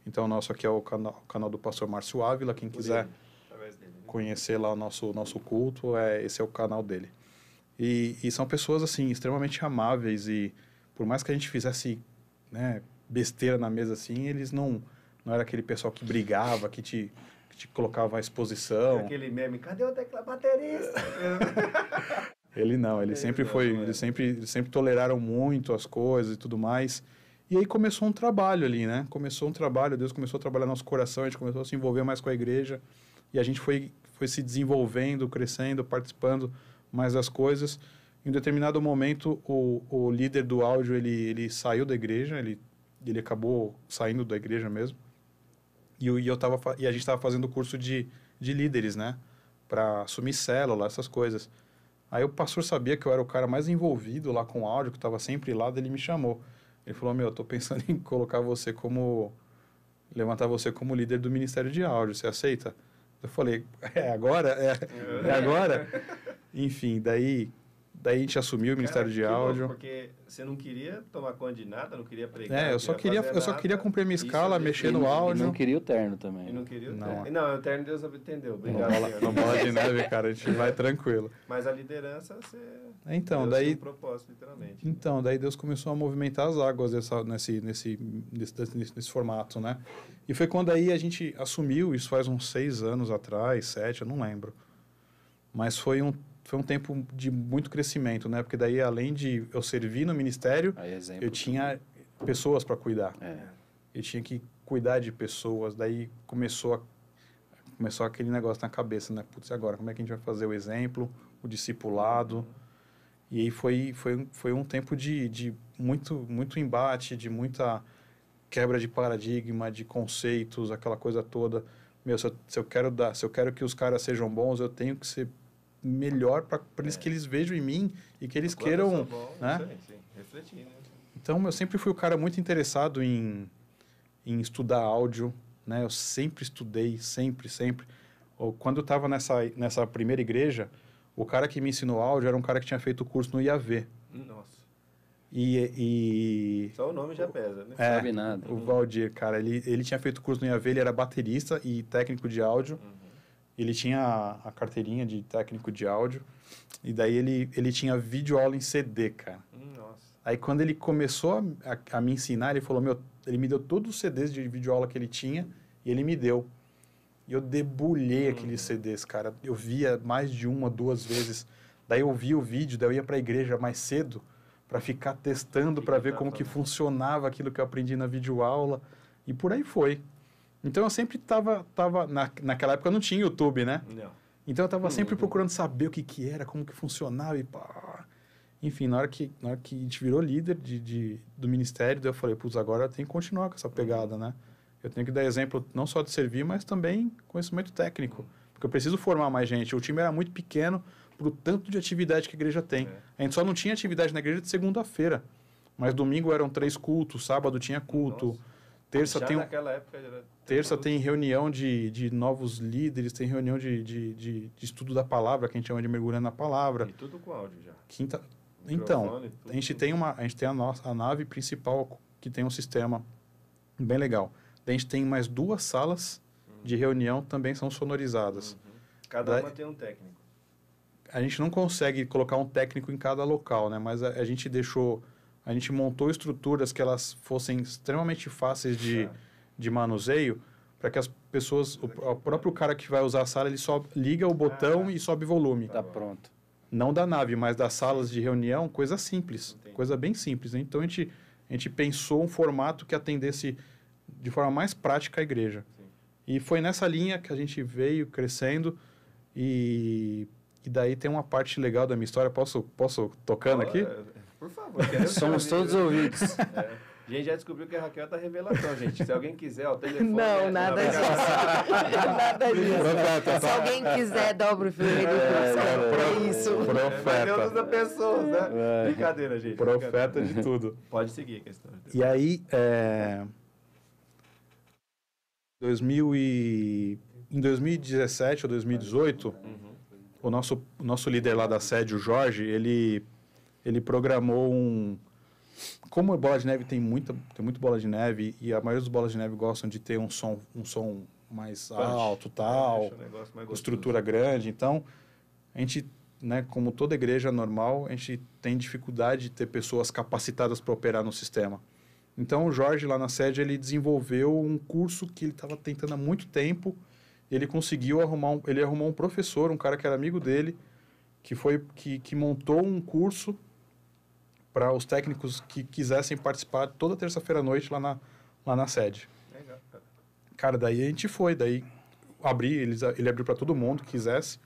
Então o nosso aqui é o canal do pastor Márcio Ávila, quem quiser conhecer lá o nosso culto, esse é o canal dele. E são pessoas, assim, extremamente amáveis e por mais que a gente fizesse, né, besteira na mesa, assim, eles não era aquele pessoal que brigava, que te colocava à exposição. Aquele meme, cadê o baterista? Ele sempre foi, eles sempre toleraram muito as coisas e tudo mais. E aí começou um trabalho ali, né? Deus começou a trabalhar no nosso coração, a gente começou a se envolver mais com a igreja e a gente foi se desenvolvendo, crescendo, participando mais das coisas. Em um determinado momento, o líder do áudio, ele saiu da igreja, ele acabou saindo da igreja mesmo. E a gente estava fazendo o curso de líderes, né? Para assumir célula, essas coisas. Aí o pastor sabia que eu era o cara mais envolvido lá com o áudio, que estava sempre lá, daí ele me chamou. Ele falou, eu tô pensando em levantar você como líder do Ministério de Áudio, você aceita? Eu falei, agora? É agora? Enfim, daí a gente assumiu o Ministério de Áudio. Louco, porque você não queria tomar conta de nada, não queria pregar. Eu só queria cumprir minha escala, mexer no E áudio. não queria o terno também. E não queria o Não. terno. Não, o terno Deus entendeu. Obrigado. No Bola de Neve, cara, a gente vai tranquilo. Mas a liderança, você... Então, Deus daí... tem um propósito, literalmente. Então, daí Deus começou a movimentar as águas nesse formato, né? E foi quando aí a gente assumiu, isso faz uns 6 anos atrás, 7, eu não lembro. Mas foi um tempo de muito crescimento, né? Porque daí, além de eu servir no ministério, eu tinha pessoas para cuidar. Eu tinha que cuidar de pessoas. Daí começou aquele negócio na cabeça, né? Putz, agora, como é que a gente vai fazer o exemplo, o discipulado? E aí foi um tempo de muito embate, de muita quebra de paradigma, de conceitos, aquela coisa toda. Meu, se eu quero que os caras sejam bons, eu tenho que ser melhor para que eles vejam em mim e que eles queiram, né? Sim, refletir, né? Então, eu sempre fui o cara muito interessado em estudar áudio, né? Eu sempre estudei, sempre. Quando eu estava nessa primeira igreja, o cara que me ensinou áudio era um cara que tinha feito o curso no IAV. Nossa. E só o nome já pesa, né? Sabe nada. O Valdir, cara, ele tinha feito curso no IAV, ele era baterista e técnico de áudio. Ele tinha a carteirinha de técnico de áudio. E daí ele tinha videoaula em CD, cara. Nossa. Aí quando ele começou a me ensinar, ele falou, ele me deu todos os CDs de videoaula que ele tinha e ele me deu. E eu debulhei aqueles CDs, cara. Eu via mais de 1 ou 2 vezes. Daí eu via o vídeo, daí eu ia para a igreja mais cedo para ficar testando, para ver como que funcionava aquilo que eu aprendi na videoaula. E por aí foi. Então eu sempre tava naquela época não tinha YouTube, né? Não. Então eu tava sempre procurando saber o que era, como que funcionava e pá. Enfim, na hora que a gente virou líder do ministério, daí eu falei, putz, agora eu tenho que continuar com essa pegada, né? Eu tenho que dar exemplo não só de servir, mas também conhecimento técnico. Porque eu preciso formar mais gente. O time era muito pequeno pro tanto de atividade que a igreja tem. A gente só não tinha atividade na igreja de segunda-feira. Mas domingo eram 3 cultos, sábado tinha culto. Nossa. Terça naquela época era... Terça tem reunião de novos líderes, tem reunião de estudo da palavra, que a gente chama de mergulhando na palavra. E tudo com áudio já. Quinta... Então, a gente tem a nave principal que tem um sistema bem legal. Daí a gente tem mais 2 salas de reunião, também são sonorizadas. Cada uma tem um técnico. A gente não consegue colocar um técnico em cada local, né? Mas a gente montou estruturas que elas fossem extremamente fáceis de manuseio, para que as pessoas, o próprio cara que vai usar a sala, ele só liga o botão e sobe volume. Tá pronto. Não da nave, mas das salas de reunião, coisa simples. Entendi. Coisa bem simples. Né? Então, a gente pensou um formato que atendesse de forma mais prática a igreja. Sim. E foi nessa linha que a gente veio crescendo e daí tem uma parte legal da minha história. Posso tocando aqui? Por favor. Somos todos ouvidos. A gente já descobriu que a Raquel tá revelação, gente. Se alguém quiser, o telefone... Não, nada disso. Nada disso. Se alguém quiser, dobra o fio do é isso. Profeta. Deus usa pessoas, né? Brincadeira, gente. Profeta de tudo. Pode seguir a questão. E aí, em 2017 ou 2018, o nosso líder lá da sede, o Jorge, ele programou como a Bola de Neve tem muito bola de neve e a maioria dos bolas de neve gostam de ter um som mais alto, tal, estrutura grande. Então, a gente, né, como toda igreja normal, a gente tem dificuldade de ter pessoas capacitadas para operar no sistema. Então, o Jorge, lá na sede, ele desenvolveu um curso que ele estava tentando há muito tempo. Ele conseguiu arrumou um professor, um cara que era amigo dele, que montou um curso para os técnicos que quisessem participar toda terça-feira à noite lá na sede. Legal, cara, daí a gente foi, daí ele abriu para todo mundo que quisesse.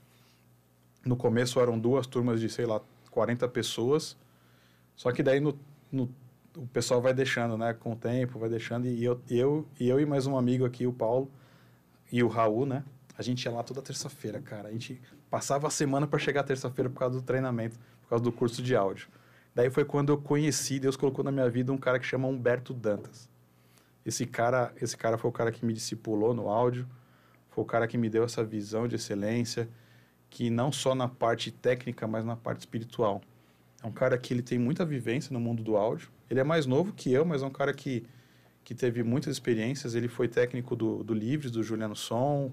No começo eram 2 turmas de, sei lá, 40 pessoas. Só que daí o pessoal vai deixando, né? Com o tempo, vai deixando. E eu e mais um amigo aqui, o Paulo, e o Raul, né? A gente ia lá toda terça-feira, cara. A gente passava a semana para chegar terça-feira por causa do treinamento, por causa do curso de áudio. Daí foi quando eu conheci, Deus colocou na minha vida um cara que chama Humberto Dantas. Esse cara foi o cara que me discipulou no áudio, foi o cara que me deu essa visão de excelência, que não só na parte técnica, mas na parte espiritual. É um cara que ele tem muita vivência no mundo do áudio. Ele é mais novo que eu, mas é um cara que teve muitas experiências. Ele foi técnico do Livres, do Juliano Som,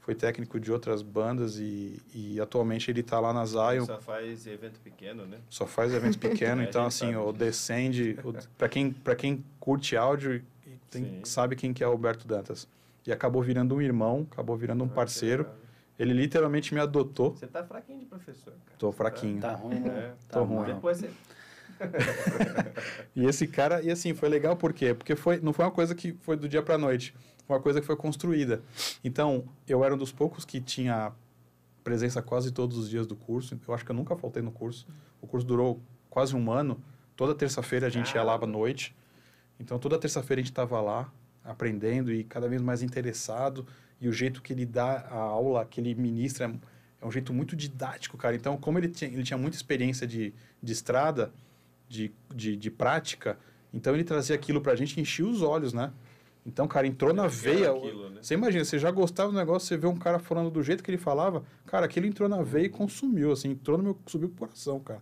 foi técnico de outras bandas e atualmente ele está lá na Zion. Só faz evento pequeno, né? Só faz evento pequeno, então assim, o Descende, para quem curte áudio, sabe quem que é o Humberto Dantas. E acabou virando um irmão, acabou virando um parceiro. Ele literalmente me adotou. Você tá fraquinho de professor, cara. Tô fraquinho. Tá ruim, né? Tô ruim. Depois você... E esse cara, e assim, foi legal por quê? Porque não foi uma coisa que foi do dia pra noite. Foi uma coisa que foi construída. Então, eu era um dos poucos que tinha presença quase todos os dias do curso. Eu acho que eu nunca faltei no curso. O curso durou quase 1 ano. Toda terça-feira a gente ia lá à noite. Então, toda terça-feira a gente estava lá, aprendendo e cada vez mais interessado. E o jeito que ele dá a aula, que ele ministra, é um jeito muito didático, cara. Então, como ele tinha muita experiência de estrada, de prática, então ele trazia aquilo pra gente e enchia os olhos, né? Então, cara, entrou na veia. Aquilo, né? Você imagina, você já gostava do negócio, você vê um cara falando do jeito que ele falava, cara, aquilo entrou na veia e consumiu, assim, subiu pro coração, cara.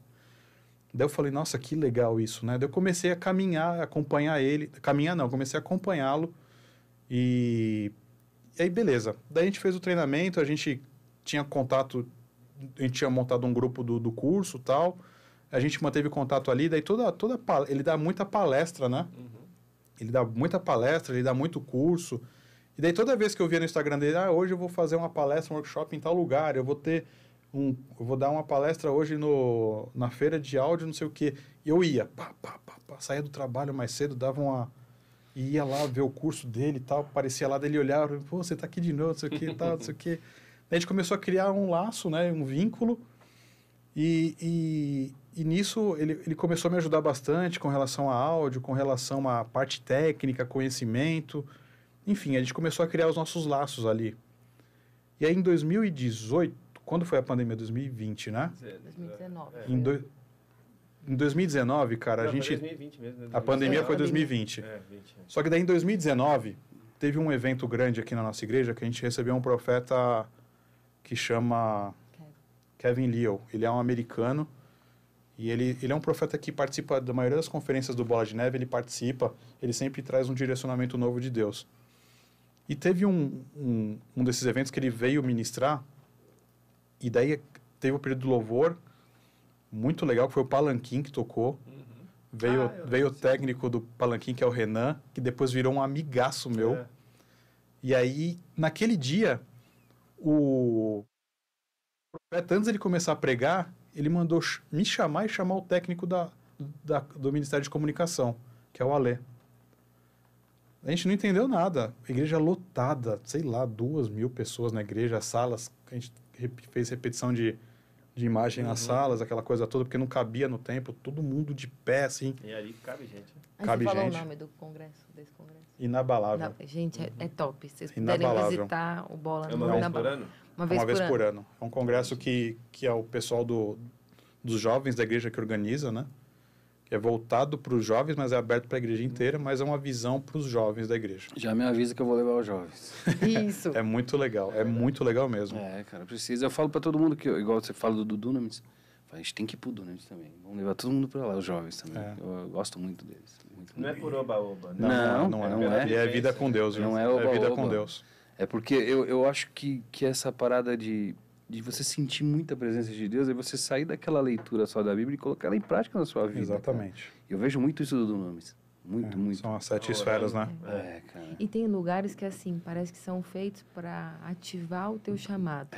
Daí eu falei, nossa, que legal isso, né? Daí eu comecei a caminhar, acompanhar ele. Comecei a acompanhá-lo. E aí, beleza. Daí a gente fez o treinamento, a gente tinha contato, a gente tinha montado um grupo do curso e tal. A gente manteve contato ali, daí ele dá muita palestra, né? Uhum. Ele dá muita palestra, ele dá muito curso. E daí toda vez que eu via no Instagram dele, hoje eu vou fazer uma palestra, um workshop em tal lugar, eu vou dar uma palestra hoje na feira de áudio, não sei o quê. E eu ia, saía do trabalho mais cedo, e ia lá ver o curso dele e tal, aparecia lá, dele olhar, pô, você tá aqui de novo, não sei o quê, tal, não sei o quê. Daí a gente começou a criar um laço, né, um vínculo, e nisso ele começou a me ajudar bastante com relação a áudio, com relação à parte técnica, conhecimento, enfim, a gente começou a criar os nossos laços ali. E aí em 2018, quando foi a pandemia? 2020, né? 2019. Em 2019, cara, a gente... Foi 2020 mesmo, né? A pandemia foi 2020. Só que daí em 2019, teve um evento grande aqui na nossa igreja que a gente recebeu um profeta que chama Kevin Liel. Ele é um americano e ele é um profeta que participa da maioria das conferências do Bola de Neve, ele sempre traz um direcionamento novo de Deus. E teve um desses eventos que ele veio ministrar, e daí teve o período do louvor, muito legal, que foi o Palanquim que tocou. Uhum. Veio o técnico do Palanquim, que é o Renan, que depois virou um amigaço meu. É. E aí, naquele dia, o profeta, antes de ele começar a pregar, ele mandou me chamar e chamar o técnico do Ministério de Comunicação, que é o Alê. A gente não entendeu nada. A igreja lotada, sei lá, 2.000 pessoas na igreja, as salas, a gente fez repetição de imagem nas salas, aquela coisa toda, porque não cabia no tempo, todo mundo de pé, assim. E ali cabe gente. Cabe você falou gente. o nome do congresso, desse congresso? Inabalável. Gente, é top. Se vocês puderem visitar o Bola no Inabalável. Uma vez por ano? Uma vez por ano. É um congresso que é o pessoal dos jovens da igreja que organiza, né? Que é voltado para os jovens, mas é aberto para a igreja inteira, mas é uma visão para os jovens da igreja. Já me avisa que eu vou levar os jovens. Isso. É muito legal, é muito legal mesmo. É, cara, precisa. Eu falo para todo mundo que, igual você fala do Dunamis, a gente tem que ir pro Dunamis também. Vamos levar todo mundo para lá, os jovens também. É. Eu gosto muito deles. Não é por oba-oba. Não é. E é vida com Deus, viu? Não é oba-oba. É vida com Deus. É porque eu acho que essa parada de você sentir muita presença de Deus é você sair daquela leitura só da Bíblia e colocar ela em prática na sua vida. Exatamente. Cara. Eu vejo muito isso do Dunamis. Muito. São as 7 esferas, né? Cara. E tem lugares que, assim, parece que são feitos para ativar o teu chamado.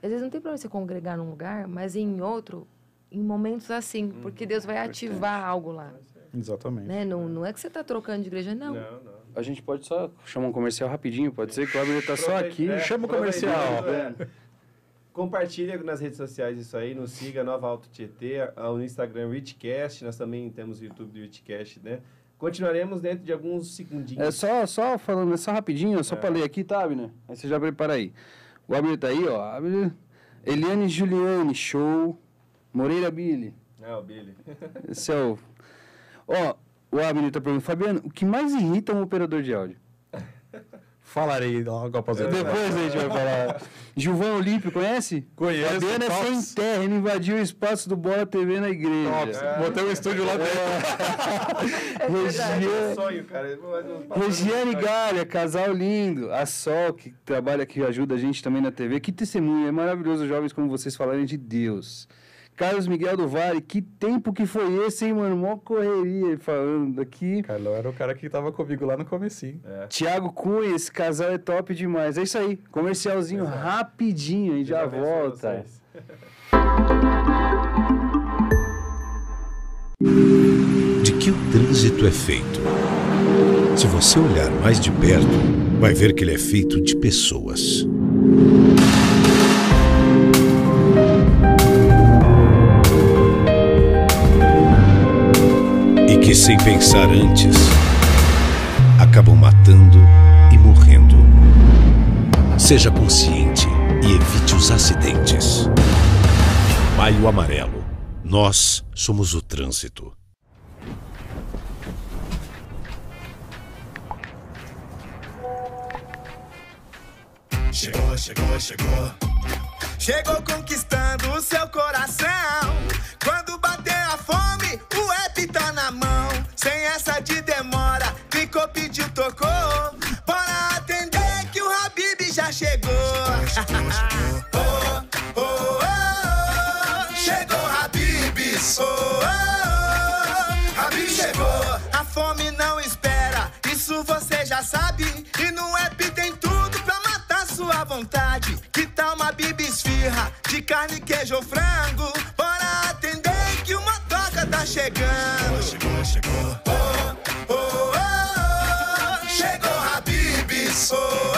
Às vezes não tem problema você congregar num lugar, mas em outro, em momentos assim, porque Deus vai ativar algo lá. Exatamente. Né? Não é que você está trocando de igreja, não. A gente pode só chamar um comercial rapidinho, pode ser que o Abner está só aqui. Chama o comercial. Compartilha nas redes sociais isso aí, nos siga, Nova Alto Tietê, no Instagram Richcast, nós também temos o YouTube do Richcast, né? Continuaremos dentro de alguns segundinhos. Só falando, só rapidinho, só para ler aqui, tá, Abner? Aí você já prepara aí. O Abner tá aí, ó. Abner, Eliane Juliane, show. Moreira Billy. O Billy. Esse é o... Ó, o Abner tá perguntando, Fabiano, o que mais irrita um operador de áudio? Falarei logo após Depois a gente vai falar. Gilvão Olímpio, conhece? Conheço. Fabiano é sem terra, ele invadiu o espaço do Bola TV na igreja. Botei um estúdio lá dentro. Sonho, cara. Regiane Galha, casal lindo. A Sol, que trabalha aqui, ajuda a gente também na TV. Que testemunha, é maravilhoso, jovens, como vocês falarem de Deus. Carlos Miguel do Vale, que tempo que foi esse, hein, mano? Mó correria falando aqui. Carlão era o cara que tava comigo lá no comecinho. Tiago Cunha, esse casal é top demais. É isso aí, comercialzinho rapidinho e já volta. De que o trânsito é feito? Se você olhar mais de perto, vai ver que ele é feito de pessoas. que, sem pensar antes, acabam matando e morrendo. Seja consciente e evite os acidentes. Maio Amarelo. Nós somos o trânsito. Chegou, chegou, chegou. Chegou conquistando o seu coração. Quando bater a fome, o app tá na mão. Sem essa de demora, clicou, pediu, tocou. Bora atender que o Habib já chegou. Chegou, chegou. Oh, oh, oh. Chegou Habib. Oh, oh. Habib chegou. A fome não espera, isso você já sabe. E no app tem tudo pra matar sua vontade. Que tal uma Habib esfirra de carne, queijo ou frango? Bora atender que uma toca tá chegando. Chegou, chegou. Oh, oh, oh. Chegou Habib. Oh, oh.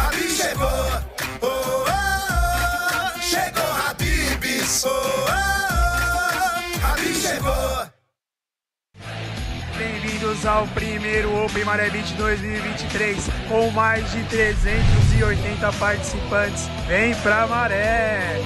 Habib chegou. Oh, oh. Chegou Habib. Oh, oh. Habib chegou. Bem-vindos ao primeiro Open Maré Beach 2023, com mais de 380 participantes. Vem pra Maré!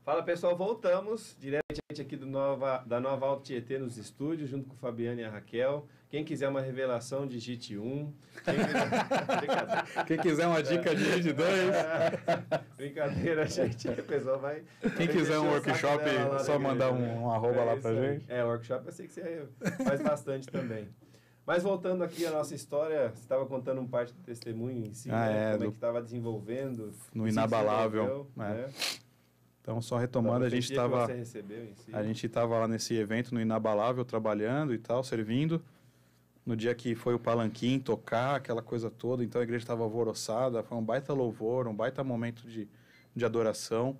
Fala pessoal, voltamos diretamente aqui da Nova Alto Tietê nos estúdios, junto com o Fabiano e a Raquel. Quem quiser uma revelação, digite 1. Quem quiser uma dica, digite 2. Brincadeira, gente. O pessoal vai... Quem quiser um workshop, só mandar um arroba lá pra gente. Workshop eu sei que você faz bastante também. Mas voltando aqui à nossa história, você estava contando um parte do testemunho em si, né? Como é que estava desenvolvendo. No Inabalável. Né? Então, só retomando, a gente estava lá nesse evento no Inabalável, trabalhando e tal, servindo. No dia que foi o Palanquim tocar, aquela coisa toda, então a igreja estava alvoroçada, foi um baita louvor, um baita momento de adoração.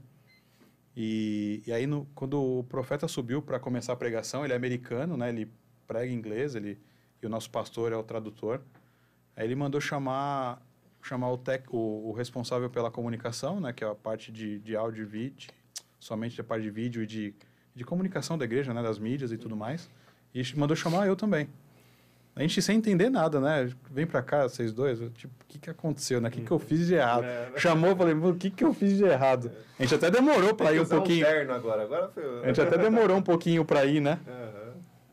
E aí, quando o profeta subiu para começar a pregação, ele é americano, né? Ele prega em inglês, e o nosso pastor é o tradutor. Aí ele mandou chamar o responsável pela comunicação, né, que é a parte de áudio e vídeo, somente a parte de vídeo e de comunicação da igreja, né, das mídias e tudo mais, e mandou chamar eu também. A gente sem entender nada, né? Vem pra cá, vocês dois, tipo, o que aconteceu, né? O que eu fiz de errado? Chamou, eu falei, o que eu fiz de errado? A gente até demorou pra ir um pouquinho. Agora foi... A gente até demorou um pouquinho pra ir, né?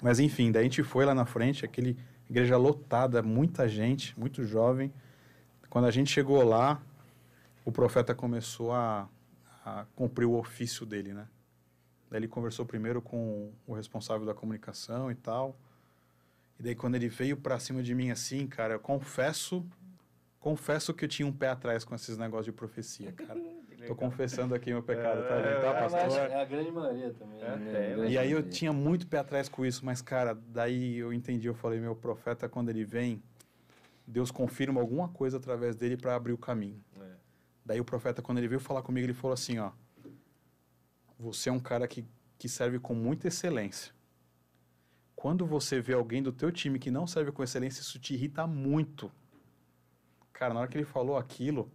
Mas enfim, daí a gente foi lá na frente, aquele igreja lotada, muita gente, muito jovem. Quando a gente chegou lá, o profeta começou a cumprir o ofício dele, né? Daí ele conversou primeiro com o responsável da comunicação e tal. E daí quando ele veio pra cima de mim assim, cara, eu confesso que eu tinha um pé atrás com esses negócios de profecia, cara. Tô confessando aqui meu pecado, tá, gente? Tá, pastor? É a grande maioria também. E aí eu tinha muito pé atrás com isso, mas, cara, daí eu entendi, eu falei, meu profeta, quando ele vem, Deus confirma alguma coisa através dele para abrir o caminho. Daí o profeta, quando ele veio falar comigo, ele falou assim, ó, você é um cara que serve com muita excelência. Quando você vê alguém do teu time que não serve com excelência, isso te irrita muito. Cara, na hora que ele falou aquilo,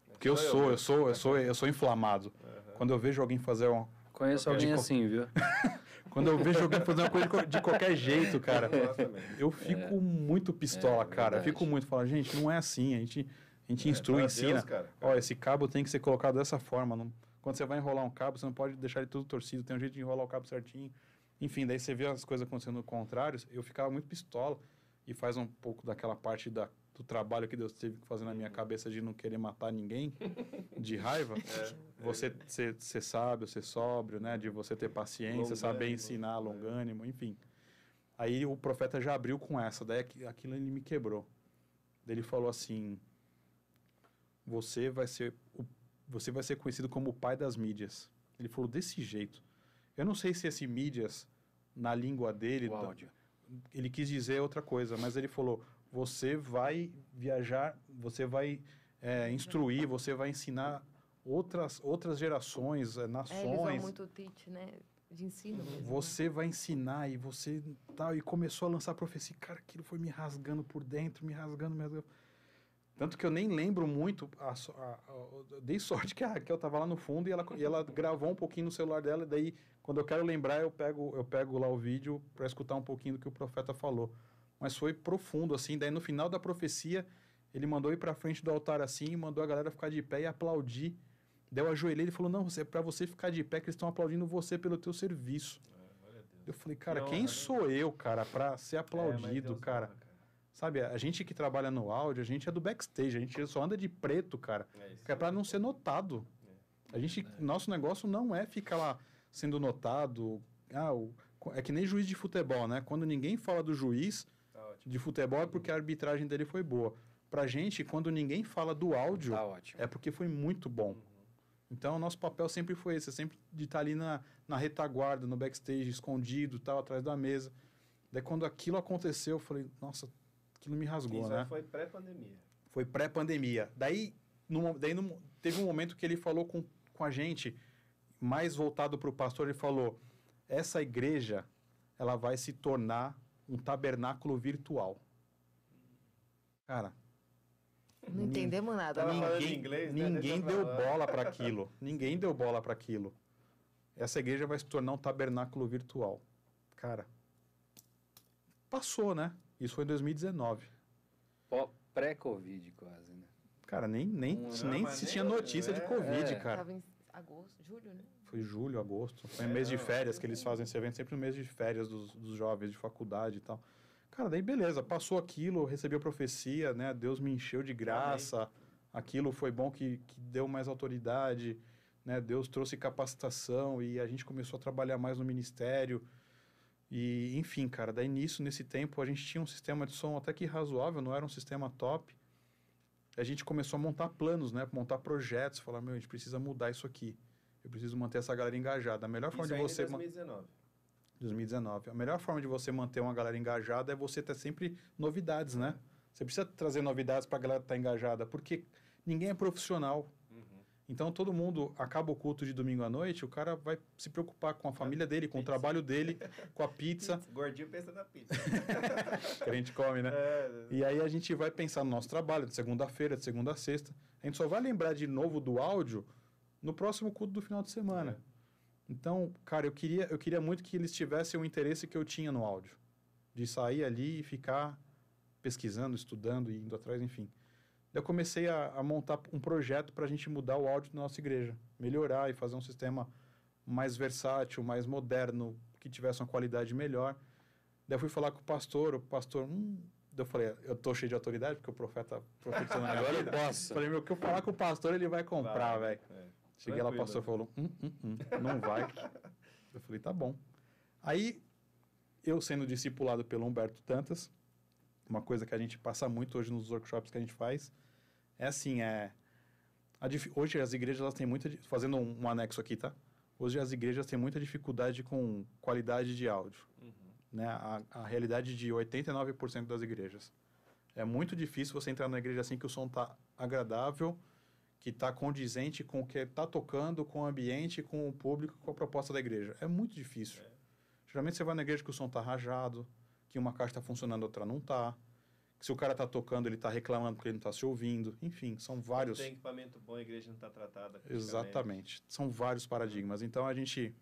porque eu sou inflamado. Quando eu vejo alguém fazer uma... Conheço alguém assim, viu? Quando eu vejo alguém fazer uma coisa de qualquer jeito, cara, eu fico muito pistola, cara. Eu fico muito, falo, gente, não é assim, a gente instrui, ensina. Ó, esse cabo tem que ser colocado dessa forma. Não... Quando você vai enrolar um cabo, você não pode deixar ele tudo torcido, tem um jeito de enrolar o cabo certinho. Enfim, daí você vê as coisas acontecendo contrários, eu ficava muito pistola. E faz um pouco daquela parte do trabalho que Deus teve que fazer na minha cabeça de não querer matar ninguém, de raiva. Você ser sábio, ser sóbrio, né? De você ter paciência, saber ensinar, longânimo, enfim. Aí o profeta já abriu com essa, daí aquilo ele me quebrou. Daí ele falou assim, você vai ser conhecido como o pai das mídias. Ele falou desse jeito. Eu não sei se esse mídias, na língua dele, ele quis dizer outra coisa, mas ele falou, você vai viajar, você vai instruir, você vai ensinar outras gerações, nações. Eles usam muito teach, né? De ensino mesmo. Você vai ensinar e você tal, e começou a lançar profecia. Cara, aquilo foi me rasgando por dentro, me rasgando. Tanto que eu nem lembro muito, dei sorte que a Raquel estava lá no fundo e ela gravou um pouquinho no celular dela, e daí, quando eu quero lembrar, eu pego lá o vídeo para escutar um pouquinho do que o profeta falou. Mas foi profundo, assim, daí no final da profecia, ele mandou ir para frente do altar assim, e mandou a galera ficar de pé e aplaudir. Daí eu ajoelhei, ele falou, não, para você ficar de pé, que eles estão aplaudindo você pelo teu serviço. Eu falei, cara, quem sou eu, cara, para ser aplaudido, cara? Sabe, a gente que trabalha no áudio, a gente é do backstage, a gente só anda de preto, cara. Que é pra não ser notado. Nosso negócio não é ficar lá sendo notado. É que nem juiz de futebol, né? Quando ninguém fala do juiz de futebol é porque a arbitragem dele foi boa. Pra gente, quando ninguém fala do áudio, é porque foi muito bom. Então, o nosso papel sempre foi esse, sempre de estar ali na retaguarda, no backstage, escondido, tal, atrás da mesa. Daí, quando aquilo aconteceu, eu falei, nossa, aquilo me rasgou, né? Foi pré-pandemia. Foi pré-pandemia. Daí teve um momento que ele falou com a gente, mais voltado para o pastor, ele falou, essa igreja, ela vai se tornar um tabernáculo virtual. Cara... Não entendemos nada. Ninguém deu bola para aquilo. Ninguém deu bola para aquilo. Essa igreja vai se tornar um tabernáculo virtual. Cara, passou, né? Isso foi em 2019. Pré-Covid quase, né? Cara, nem se tinha notícia de Covid, cara. Tava em agosto, julho, né? Foi julho, agosto. Foi mês de férias que eles fazem esse evento, sempre no mês de férias dos jovens de faculdade e tal. Cara, daí beleza, passou aquilo, recebi a profecia, né? Deus me encheu de graça. Amém. Aquilo foi bom que deu mais autoridade, né? Deus trouxe capacitação e a gente começou a trabalhar mais no ministério. E, enfim, cara, daí nesse tempo, a gente tinha um sistema de som até que razoável, não era um sistema top. A gente começou a montar planos, né? Montar projetos, falar, a gente precisa mudar isso aqui. Eu preciso manter essa galera engajada. A melhor forma de você... 2019. A melhor forma de você manter uma galera engajada é você ter sempre novidades, né? Você precisa trazer novidades para a galera estar engajada, porque ninguém é profissional. Então, todo mundo acaba o culto de domingo à noite, o cara vai se preocupar com a família dele, com o trabalho dele, com a pizza. Gordinho pensa na pizza. Que a gente come, né? E aí a gente vai pensar no nosso trabalho, de segunda-feira, de segunda a sexta. A gente só vai lembrar de novo do áudio no próximo culto do final de semana. Então, cara, eu queria muito que eles tivessem o interesse que eu tinha no áudio. De sair ali e ficar pesquisando, estudando e indo atrás, enfim. Daí eu comecei a montar um projeto para a gente mudar o áudio da nossa igreja, melhorar e fazer um sistema mais versátil, mais moderno, que tivesse uma qualidade melhor. Daí eu fui falar com o pastor, daí eu falei, eu tô cheio de autoridade, porque o profeta profetizou na minha Agora vida. eu posso. Falei, meu, o que eu falar com o pastor, ele vai comprar, velho. Cheguei lá, o pastor falou, não vai. Eu falei, tá bom. Aí, eu sendo discipulado pelo Humberto Dantas, uma coisa que a gente passa muito hoje nos workshops que a gente faz, é assim, hoje as igrejas, elas têm muita... Fazendo um anexo aqui, tá? Hoje as igrejas têm muita dificuldade com qualidade de áudio. Né? A realidade de 89% das igrejas. É muito difícil você entrar na igreja assim que o som tá agradável, que tá condizente com o que tá tocando, com o ambiente, com o público, com a proposta da igreja. É muito difícil. Geralmente você vai na igreja que o som tá rajado, que uma caixa tá funcionando, outra não tá. Que se o cara tá tocando, ele tá reclamando porque ele não tá se ouvindo. Enfim, são vários... Tem equipamento bom, a igreja não tá tratada. Exatamente. São vários paradigmas. Então, a gente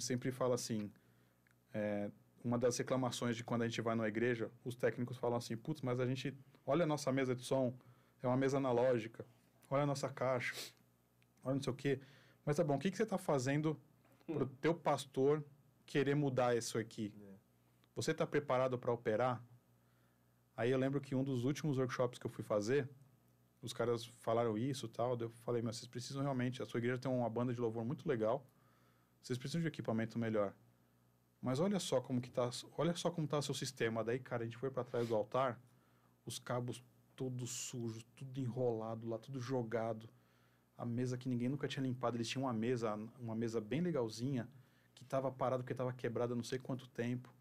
sempre fala assim... uma das reclamações de quando a gente vai numa igreja, os técnicos falam assim, putz, mas a gente... Olha a nossa mesa de som, é uma mesa analógica. Olha a nossa caixa. Olha não sei o quê. Mas tá bom, o que você tá fazendo pro teu pastor querer mudar isso aqui? Você tá preparado para operar? Aí eu lembro que um dos últimos workshops que eu fui fazer, os caras falaram isso e tal, eu falei, mas vocês precisam realmente, a sua igreja tem uma banda de louvor muito legal, vocês precisam de equipamento melhor. Mas olha só como tá o seu sistema. Daí, cara, a gente foi para trás do altar, os cabos todos sujos, tudo enrolado lá, tudo jogado. A mesa que ninguém nunca tinha limpado, eles tinham uma mesa bem legalzinha, que estava parada porque estava quebrada não sei quanto tempo.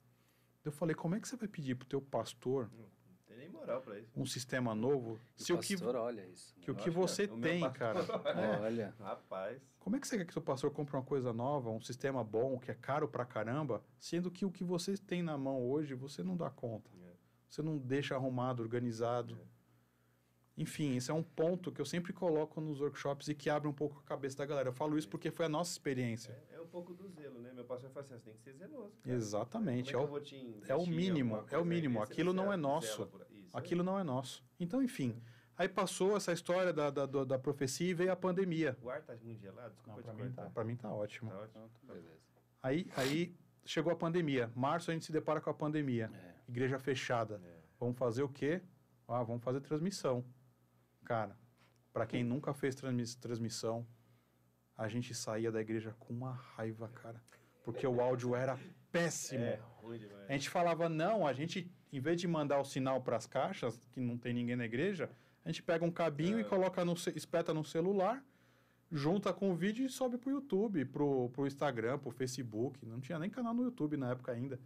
Eu falei, como é que você vai pedir pro teu pastor... Não tem nem moral para isso. Um sistema novo. Se o pastor olha isso. Que o que você tem, cara. Olha. Rapaz. Como é que você quer que seu pastor compre uma coisa nova, um sistema bom, que é caro pra caramba, sendo que o que você tem na mão hoje, você não dá conta. Você não deixa arrumado, organizado. Enfim, esse é um ponto que eu sempre coloco nos workshops e que abre um pouco a cabeça da galera. Eu falo isso porque foi a nossa experiência. É um pouco do zelo, né? Meu pastor fala assim, você tem que ser zeloso. Cara. Exatamente. Como é que eu vou te investir é o mínimo, é o mínimo. Aquilo não é nosso. Isso, Aquilo não é nosso. Então, enfim, aí passou essa história da profecia e veio a pandemia. O ar tá muito gelado? Desculpa te cortar. Pra mim tá ótimo. Tá ótimo. Beleza. Aí chegou a pandemia. Março a gente se depara com a pandemia. Igreja fechada. Vamos fazer o quê? Vamos fazer transmissão. Cara, para quem nunca fez transmissão, a gente saía da igreja com uma raiva, cara. Porque o áudio era péssimo. Ruim demais. A gente falava, não, a gente, em vez de mandar o sinal para as caixas, que não tem ninguém na igreja, a gente pega um cabinho e coloca espeta no celular, junta com o vídeo e sobe pro YouTube, pro Instagram, pro Facebook. Não tinha nem canal no YouTube na época ainda.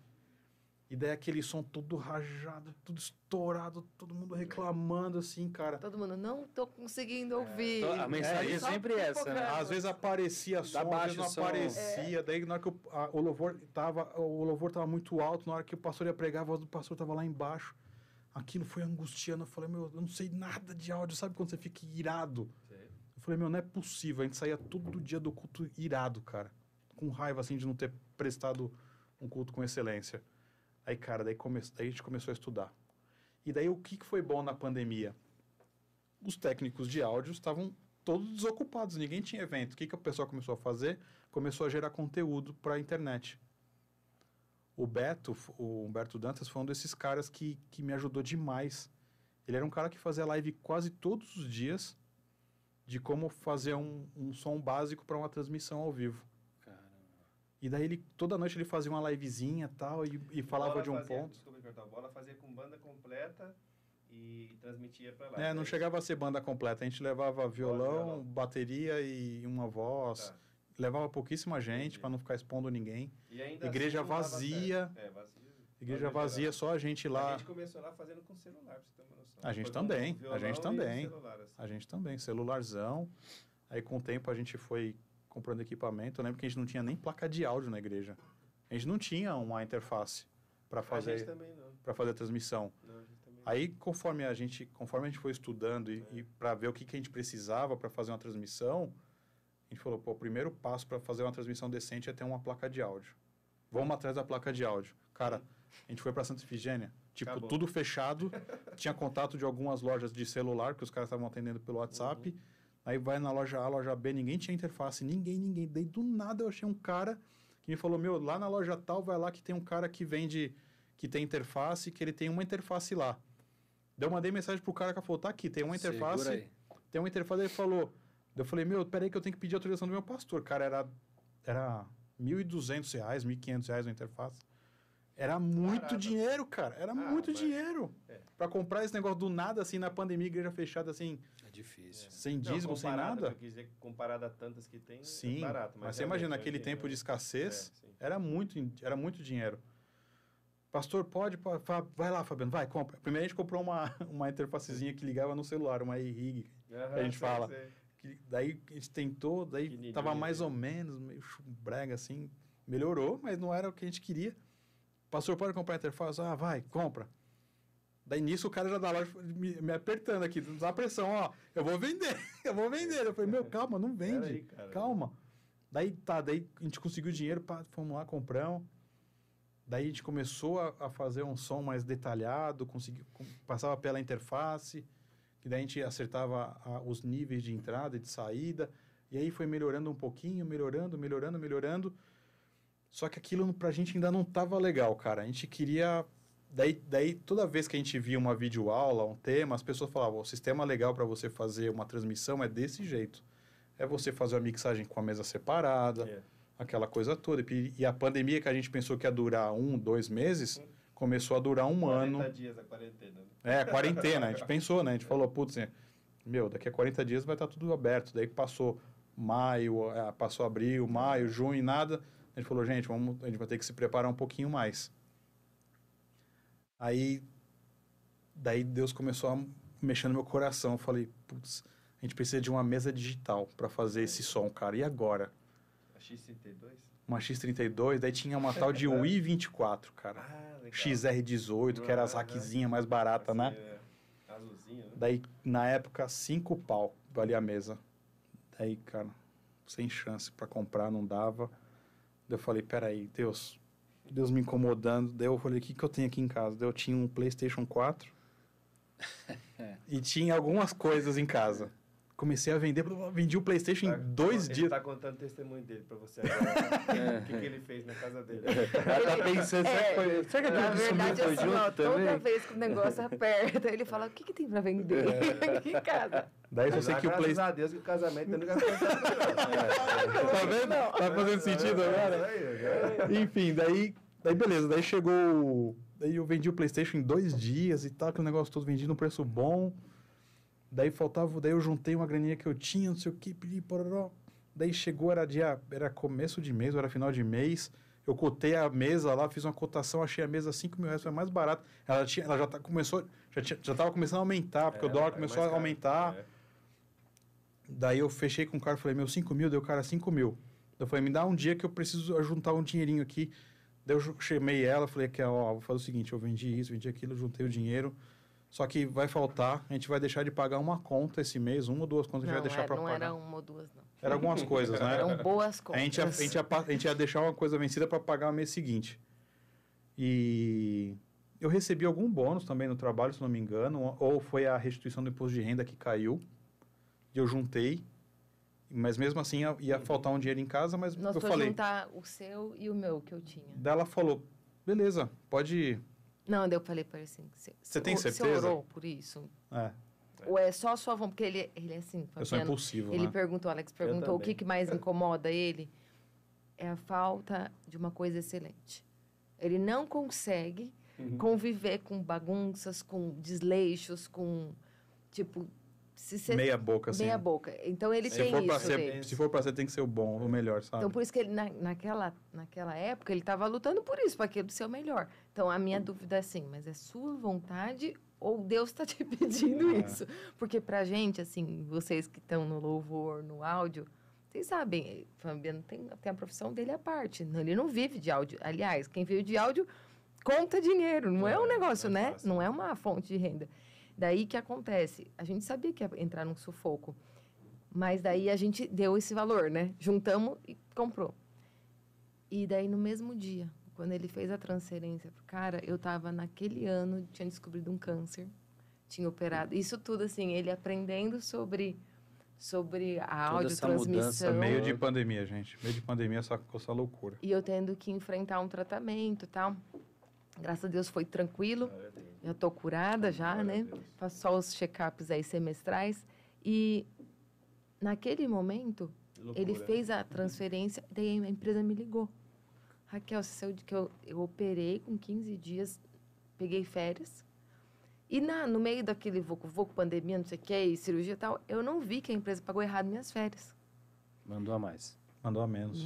E daí aquele som todo rajado, tudo estourado, todo mundo reclamando assim, cara. Todo mundo, não tô conseguindo ouvir. A mensagem é sempre essa, né? Às vezes aparecia som, às vezes não aparecia. Daí na hora que o louvor tava muito alto, na hora que o pastor ia pregar, a voz do pastor tava lá embaixo. Aquilo foi angustiando. Eu falei, eu não sei nada de áudio. Sabe quando você fica irado? Sim. Eu falei, não é possível. A gente saía todo dia do culto irado, cara. Com raiva, assim, de não ter prestado um culto com excelência. Aí, cara, daí a gente começou a estudar. E daí, o que foi bom na pandemia? Os técnicos de áudio estavam todos desocupados, ninguém tinha evento. O que a pessoa começou a fazer? Começou a gerar conteúdo para a internet. O Humberto Dantas, foi um desses caras que me ajudou demais. Ele era um cara que fazia live quase todos os dias de como fazer um som básico para uma transmissão ao vivo. E daí, toda noite ele fazia uma livezinha tal, e falava de um ponto. Desculpa me cortar, a bola fazia com banda completa e transmitia para lá. Não chegava a ser banda completa. A gente levava violão, bateria e uma voz. Tá. Levava pouquíssima gente para não ficar expondo ninguém. E ainda igreja assim, vazia. Vazia. Igreja vazia, só a gente lá. A gente começou lá fazendo com celular, pra você ter uma noção. A gente também. Celularzão. Aí com o tempo a gente foi comprando equipamento. Eu lembro que a gente não tinha nem placa de áudio na igreja. A gente não tinha uma interface para fazer a transmissão. Não, a gente também não. Aí, conforme a gente foi estudando e para ver o que a gente precisava para fazer uma transmissão, a gente falou, o primeiro passo para fazer uma transmissão decente é ter uma placa de áudio. Vamos atrás da placa de áudio. Cara, A gente foi para Santa Efigênia. Tipo, tudo fechado. Tinha contato de algumas lojas de celular, que os caras estavam atendendo pelo WhatsApp. Aí vai na loja A, loja B, ninguém tinha interface. Ninguém. Daí, do nada, eu achei um cara que me falou, meu, lá na loja tal, vai lá que tem um cara que vende, que tem interface, que ele tem uma interface lá. Daí eu mandei mensagem pro cara que falou, tá aqui, tem uma interface. Tem uma interface, ele falou... Eu falei, meu, peraí que eu tenho que pedir autorização do meu pastor. Cara, era R$1.200, R$1.500 a interface. Era muito dinheiro, cara. Era muito dinheiro. Pra comprar esse negócio do nada, assim, na pandemia, igreja fechada, assim... É difícil. Sem dízimo, sem nada. Eu quis dizer que comparado a tantas que tem, sim, é barato. Mas você imagina, naquele tempo de escassez, era muito dinheiro. Pastor, pode? Vai lá, Fabiano, vai, compra. Primeiro a gente comprou uma interfacezinha que ligava no celular, uma e-rig, que a gente fala. Daí a gente tentou, daí tava mais ou menos, meio brega assim. Melhorou, mas não era o que a gente queria. Pastor, pode comprar a interface? Ah, vai, compra. Daí nisso o cara já da loja me apertando aqui, dá pressão, ó, eu vou vender. Eu falei, meu, calma, não vende, aí, calma. Daí a gente conseguiu dinheiro, fomos lá, compramos. Daí a gente começou a fazer um som mais detalhado, passava pela interface, que daí a gente acertava os níveis de entrada e de saída, e aí foi melhorando um pouquinho, melhorando. Só que aquilo pra gente ainda não tava legal, cara. A gente queria... Daí toda vez que a gente via uma videoaula, um tema, as pessoas falavam, o sistema legal para você fazer uma transmissão é desse jeito. É você fazer uma mixagem com a mesa separada, aquela coisa toda. E a pandemia que a gente pensou que ia durar 2 meses, começou a durar 1 ano. 40 dias a quarentena. A quarentena. A gente pensou, né? A gente falou, putz, meu, daqui a 40 dias vai estar tudo aberto. Daí passou maio, passou abril, maio, junho e nada. A gente falou, gente, a gente vai ter que se preparar um pouquinho mais. Daí Deus começou a mexer no meu coração. Eu falei, putz, a gente precisa de uma mesa digital para fazer esse som, cara. E agora? A X32? Uma X32, daí tinha uma tal de Wii 24, cara. XR18, que era as raquezinhas mais baratas, assim, né? Azulzinho, né? Daí, na época, 5 pau valia a mesa. Daí, cara, sem chance para comprar, não dava. Daí eu falei, peraí, Deus me incomodando. Daí eu falei, o que eu tenho aqui em casa? Daí eu tinha um PlayStation 4 e tinha algumas coisas em casa. Comecei a vender, vendi o PlayStation em 2 dias. Ele tá contando o testemunho dele pra você agora. O que ele fez na casa dele. Ela tá pensando, será que na verdade, assim, toda vez que o negócio aperta, ele fala, o que tem pra vender aqui em casa? Daí eu sei que o PlayStation... Graças a Deus que o casamento não gasta Tá vendo? Tá fazendo sentido agora? Enfim, daí beleza. Daí chegou... Daí eu vendi o PlayStation em 2 dias e tal, aquele negócio todo vendido num preço bom. Daí eu juntei uma graninha que eu tinha, não sei o que, pororó. Daí chegou, era começo de mês, ou era final de mês. Eu cotei a mesa lá, fiz uma cotação, achei a mesa R$5.000, foi mais barato. Ela já estava começando a aumentar, porque o dólar começou a aumentar. Daí eu fechei com o cara, falei, meu, 5.000, deu o cara 5.000. Eu falei, me dá um dia que eu preciso juntar um dinheirinho aqui. Daí eu chamei ela, falei que, vou fazer o seguinte, eu vendi isso, vendi aquilo, juntei o dinheiro. Só que vai faltar, a gente vai deixar de pagar uma conta esse mês, 1 ou 2 contas a gente vai deixar para pagar. Não era 1 ou 2, não. Era algumas coisas, né? Eram boas contas. A gente ia deixar uma coisa vencida para pagar o mês seguinte. E eu recebi algum bônus também no trabalho, se não me engano, ou foi a restituição do imposto de renda que caiu, e eu juntei, mas mesmo assim ia faltar um dinheiro em casa, mas Nós eu falei... juntar o seu e o meu que eu tinha. Daí ela falou, beleza, pode ir. Não, daí eu falei para ele assim... Você tem certeza? Você orou por isso? Ou é só a sua vontade? Porque ele é assim, Fabiano, eu sou impulsivo, ele né? perguntou, Alex perguntou o que mais incomoda ele. É a falta de uma coisa excelente. Ele não consegue conviver com bagunças, com desleixos, com, tipo... meia boca, assim. Meia boca. Então, ele tem isso. Se for pra ser, tem que ser o bom, o melhor, sabe? Então, por isso que ele, naquela época, ele estava lutando por isso, para aquilo ser o melhor. Então, a minha dúvida é assim, mas é sua vontade ou Deus está te pedindo isso? Porque pra gente, assim, vocês que estão no louvor, no áudio, vocês sabem, o Fabiano tem a profissão dele à parte. Ele não vive de áudio. Aliás, quem vive de áudio conta dinheiro. Não é um negócio, né? Não é uma fonte de renda. Daí que acontece? A gente sabia que ia entrar num sufoco. Mas daí a gente deu esse valor, né? Juntamos e comprou. E daí no mesmo dia, quando ele fez a transferência pro cara, eu tava naquele ano, tinha descobrido um câncer, tinha operado. Isso tudo, assim, ele aprendendo sobre a audiotransmissão. Meio de pandemia, gente. Meio de pandemia, essa loucura. E eu tendo que enfrentar um tratamento e tal. Graças a Deus foi tranquilo. Eu tô curada já, né? Faço só os check-ups aí semestrais. E naquele momento, ele fez a transferência, daí a empresa me ligou. Raquel, você saiu de que eu operei com 15 dias, peguei férias. E no meio daquele voco, pandemia, não sei o que, e cirurgia e tal, eu não vi que a empresa pagou errado minhas férias. Mandou a mais. Mandou a menos.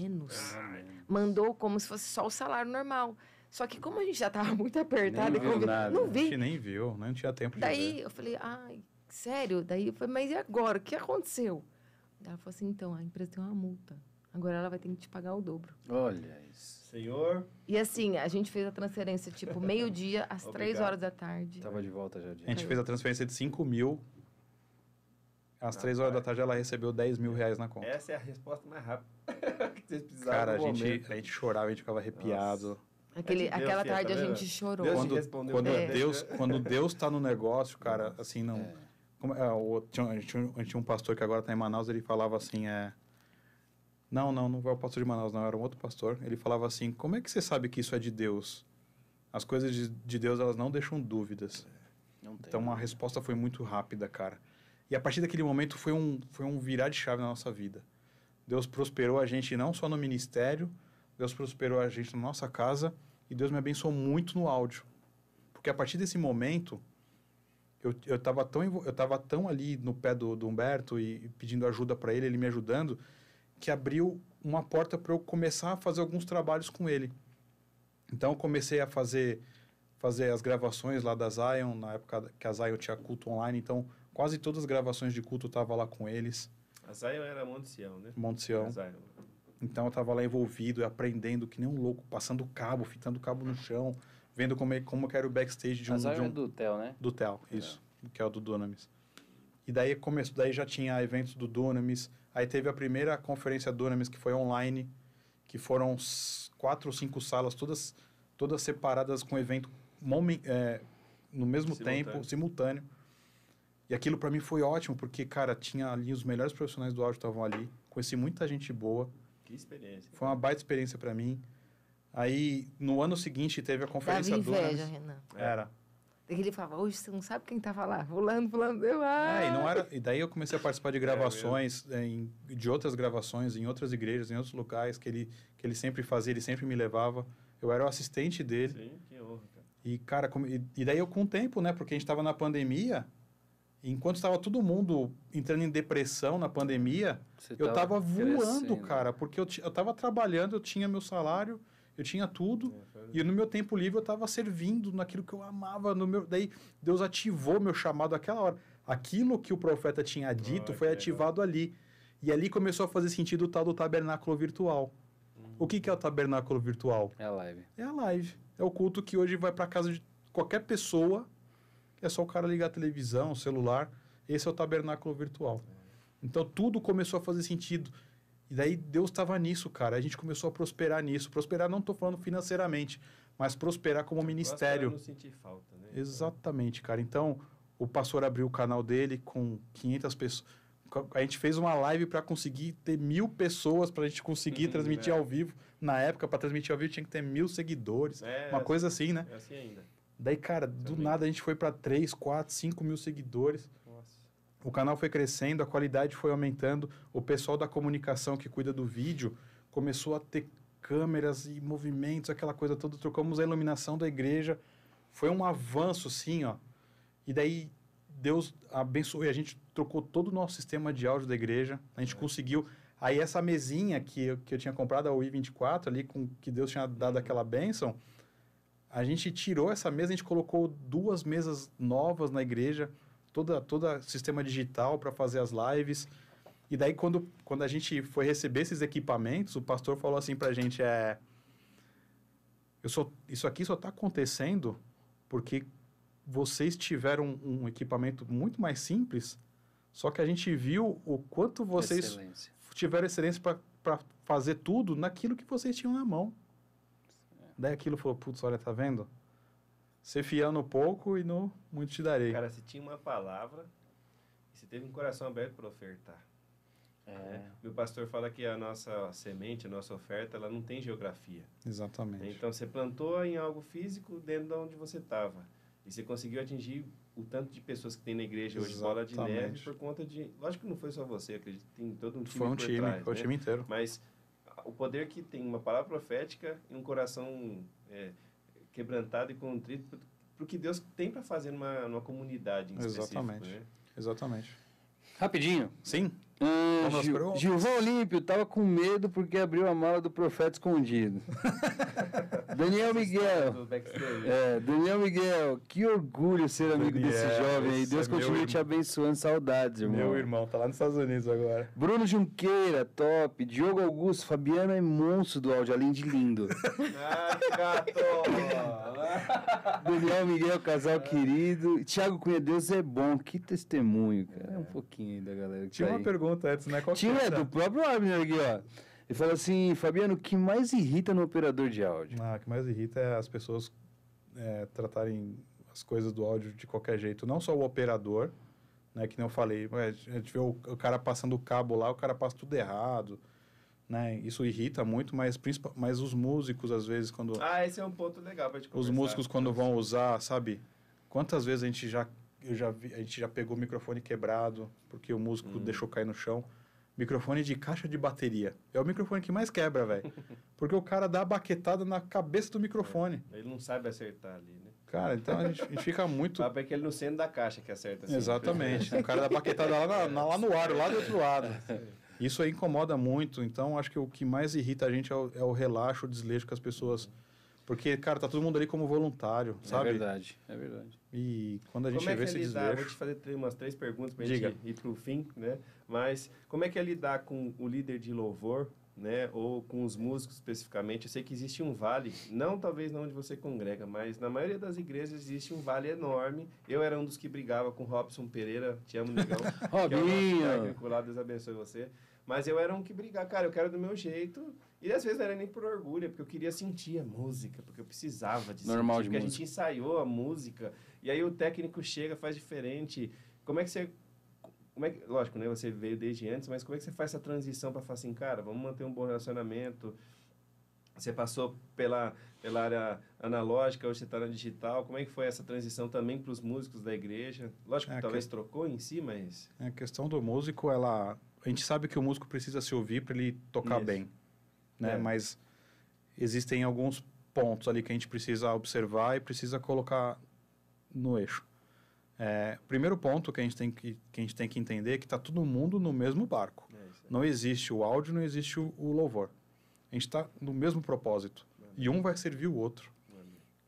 Mandou como se fosse só o salário normal. Só que como a gente já estava muito apertado, não vi. A gente nem viu, não tinha tempo de ver. Daí eu falei, ai, sério? Daí eu falei, mas e agora? O que aconteceu? Daí ela falou assim, então, a empresa tem uma multa. Agora ela vai ter que te pagar o dobro. Olha isso. Senhor. E assim, a gente fez a transferência, tipo, meio-dia, às 3 horas da tarde. Tava de volta já. A gente fez a transferência de 5 mil. Às 3 horas da tarde ela recebeu 10 mil reais na conta. Essa é a resposta mais rápida que vocês precisavam. Cara, a gente chorava, a gente ficava arrepiado. Aquela tarde a gente chorou. Quando Deus tá no negócio, cara, assim, não... A gente tinha um pastor que agora tá em Manaus, ele falava assim, Não foi o pastor de Manaus, não, era um outro pastor. Ele falava assim, como é que você sabe que isso é de Deus? As coisas de Deus, elas não deixam dúvidas. Então, a resposta foi muito rápida, cara. E a partir daquele momento, foi um virar de chave na nossa vida. Deus prosperou a gente não só no ministério, Deus prosperou a gente na nossa casa, e Deus me abençoou muito no áudio. Porque a partir desse momento, eu tava tão ali no pé do Humberto e pedindo ajuda para ele me ajudando, que abriu uma porta para eu começar a fazer alguns trabalhos com ele. Então, eu comecei a fazer as gravações lá da Zion, na época que a Zion tinha culto online. Então, quase todas as gravações de culto eu estava lá com eles. A Zion era Monte Sião, né? Monte Sião. Então, eu estava lá envolvido, aprendendo que nem um louco, passando cabo, fitando cabo no chão, vendo como que era o backstage de um... A Zion é do Theo, né? Do Theo, isso. Que é o do Dunamis. E daí já tinha eventos do Dunamis. Aí teve a primeira conferência Dunamis, que foi online, que foram 4 ou 5 salas, todas separadas com evento no mesmo tempo, simultâneo. E aquilo para mim foi ótimo, porque, cara, tinha ali os melhores profissionais do áudio estavam ali. Conheci muita gente boa. Que experiência. Foi uma baita experiência para mim. Aí, no ano seguinte, teve a conferência Dunamis. Dava inveja, Renan. Era. Ele falava, hoje você não sabe quem tava lá, fulano, e daí eu comecei a participar de gravações, de outras gravações, em outras igrejas, em outros locais, que ele sempre fazia, ele sempre me levava. Eu era o assistente dele. Sim, que honra, cara. E, cara, e daí eu com o tempo, né, porque a gente estava na pandemia, e enquanto estava todo mundo entrando em depressão na pandemia, eu estava voando, cara, porque eu estava trabalhando, eu tinha meu salário, eu tinha tudo, e no meu tempo livre eu estava servindo naquilo que eu amava. Daí Deus ativou meu chamado àquela hora. Aquilo que o profeta tinha dito foi ativado ali. E ali começou a fazer sentido o tal do tabernáculo virtual. O que é o tabernáculo virtual? É a live. É a live. É o culto que hoje vai para casa de qualquer pessoa. É só o cara ligar a televisão, o celular. Esse é o tabernáculo virtual. Então tudo começou a fazer sentido. E daí Deus estava nisso, cara. A gente começou a prosperar nisso. Prosperar não estou falando financeiramente, mas prosperar como ministério. Não sentir falta, né? Exatamente, cara. Então, o pastor abriu o canal dele com 500 pessoas. A gente fez uma live para conseguir ter 1.000 pessoas, para a gente conseguir transmitir ao vivo. Na época, para transmitir ao vivo, tinha que ter 1.000 seguidores. Uma coisa assim, né? É assim ainda. Daí, cara, do nada a gente foi para 3, 4, 5 mil seguidores. O canal foi crescendo, a qualidade foi aumentando. O pessoal da comunicação que cuida do vídeo começou a ter câmeras e movimentos, aquela coisa toda. Trocamos a iluminação da igreja. Foi um avanço, sim, ó. E daí Deus abençoou e a gente trocou todo o nosso sistema de áudio da igreja. A gente conseguiu... Aí essa mesinha que eu tinha comprado, a UI24, ali, que Deus tinha dado aquela bênção, a gente tirou essa mesa, a gente colocou 2 mesas novas na igreja, todo sistema digital para fazer as lives. E daí, quando a gente foi receber esses equipamentos, o pastor falou assim pra gente, isso aqui só está acontecendo porque vocês tiveram um equipamento muito mais simples, só que a gente viu o quanto vocês tiveram excelência para fazer tudo naquilo que vocês tinham na mão. Daí aquilo falou, putz, olha, tá vendo? Ser fiel no pouco e no muito te darei. Cara, você tinha uma palavra e você teve um coração aberto para ofertar. Meu pastor fala que a nossa semente, a nossa oferta, ela não tem geografia. Exatamente. Então, você plantou em algo físico dentro de onde você estava. E você conseguiu atingir o tanto de pessoas que tem na igreja hoje, bola de neve, por conta de... Lógico que não foi só você, acredito que tem todo um time foi um time, trás, foi o time inteiro. Mas o poder que tem uma palavra profética e um coração quebrantado e contrito para o que Deus tem para fazer numa comunidade em específico. Né? Exatamente. Rapidinho. Sim. Gilvão Olímpio tava com medo porque abriu a mala do profeta escondido. Daniel Miguel. Daniel Miguel, que orgulho ser amigo desse jovem aí. Deus continue te abençoando. Saudades, irmão. Meu irmão, tá lá nos Estados Unidos agora. Bruno Junqueira, top. Diogo Augusto, Fabiano é monstro do áudio, além de lindo. Gato! Daniel Miguel, casal querido. Thiago Cunha, Deus é bom. Que testemunho, cara. É um pouquinho aí da galera que tinha tá uma pergunta antes, né? Tinha, do próprio Abner aqui, ó. Ele falou assim, Fabiano, o que mais irrita no operador de áudio? O que mais irrita é as pessoas tratarem as coisas do áudio de qualquer jeito. Não só o operador, né? Que nem eu falei. A gente vê o cara passando o cabo lá, o cara passa tudo errado. Né? Isso irrita muito, mas os músicos, às vezes, quando... esse é um ponto legal pra gente conversar. Os músicos, quando vão usar, sabe? Quantas vezes a gente já pegou o microfone quebrado, porque o músico deixou cair no chão. Microfone de caixa de bateria. É o microfone que mais quebra, velho. Porque o cara dá a baquetada na cabeça do microfone. Ele não sabe acertar ali, né? Cara, então a gente fica muito... Sabe que ele no centro da caixa que acerta. Assim, exatamente. O cara dá a baquetada lá no ar, lá do outro lado. Isso aí incomoda muito. Então, acho que o que mais irrita a gente é o relaxo, o desleixo que as pessoas... Porque, cara, tá todo mundo ali como voluntário, sabe? É verdade. E quando a gente vê esse desleixo... Vou te fazer umas 3 perguntas pra gente ir pro fim, né? Mas como é que é lidar com o líder de louvor, né? Ou com os músicos especificamente? Eu sei que existe um vale, talvez não onde você congrega, mas na maioria das igrejas existe um vale enorme. Eu era um dos que brigava com Robson Pereira, te amo, negão. Robinho! Deus abençoe você. Mas eu era um que brigava, cara, eu quero do meu jeito. E às vezes não era nem por orgulho, porque eu queria sentir a música, porque eu precisava de normal sentir, de porque música. A gente ensaiou a música, e aí o técnico chega, faz diferente. Como é que você... lógico, né, você veio desde antes, mas como é que você faz essa transição para falar assim, cara, vamos manter um bom relacionamento? Você passou pela área analógica, hoje você está na digital. Como é que foi essa transição também para os músicos da igreja? Lógico que talvez trocou em si, mas... A questão do músico, a gente sabe que o músico precisa se ouvir para ele tocar bem, né? Mas existem alguns pontos ali que a gente precisa observar e precisa colocar no eixo. Primeiro ponto que a gente tem que entender é que está todo mundo no mesmo barco. Não existe o áudio, não existe o louvor. A gente está no mesmo propósito. E um vai servir o outro.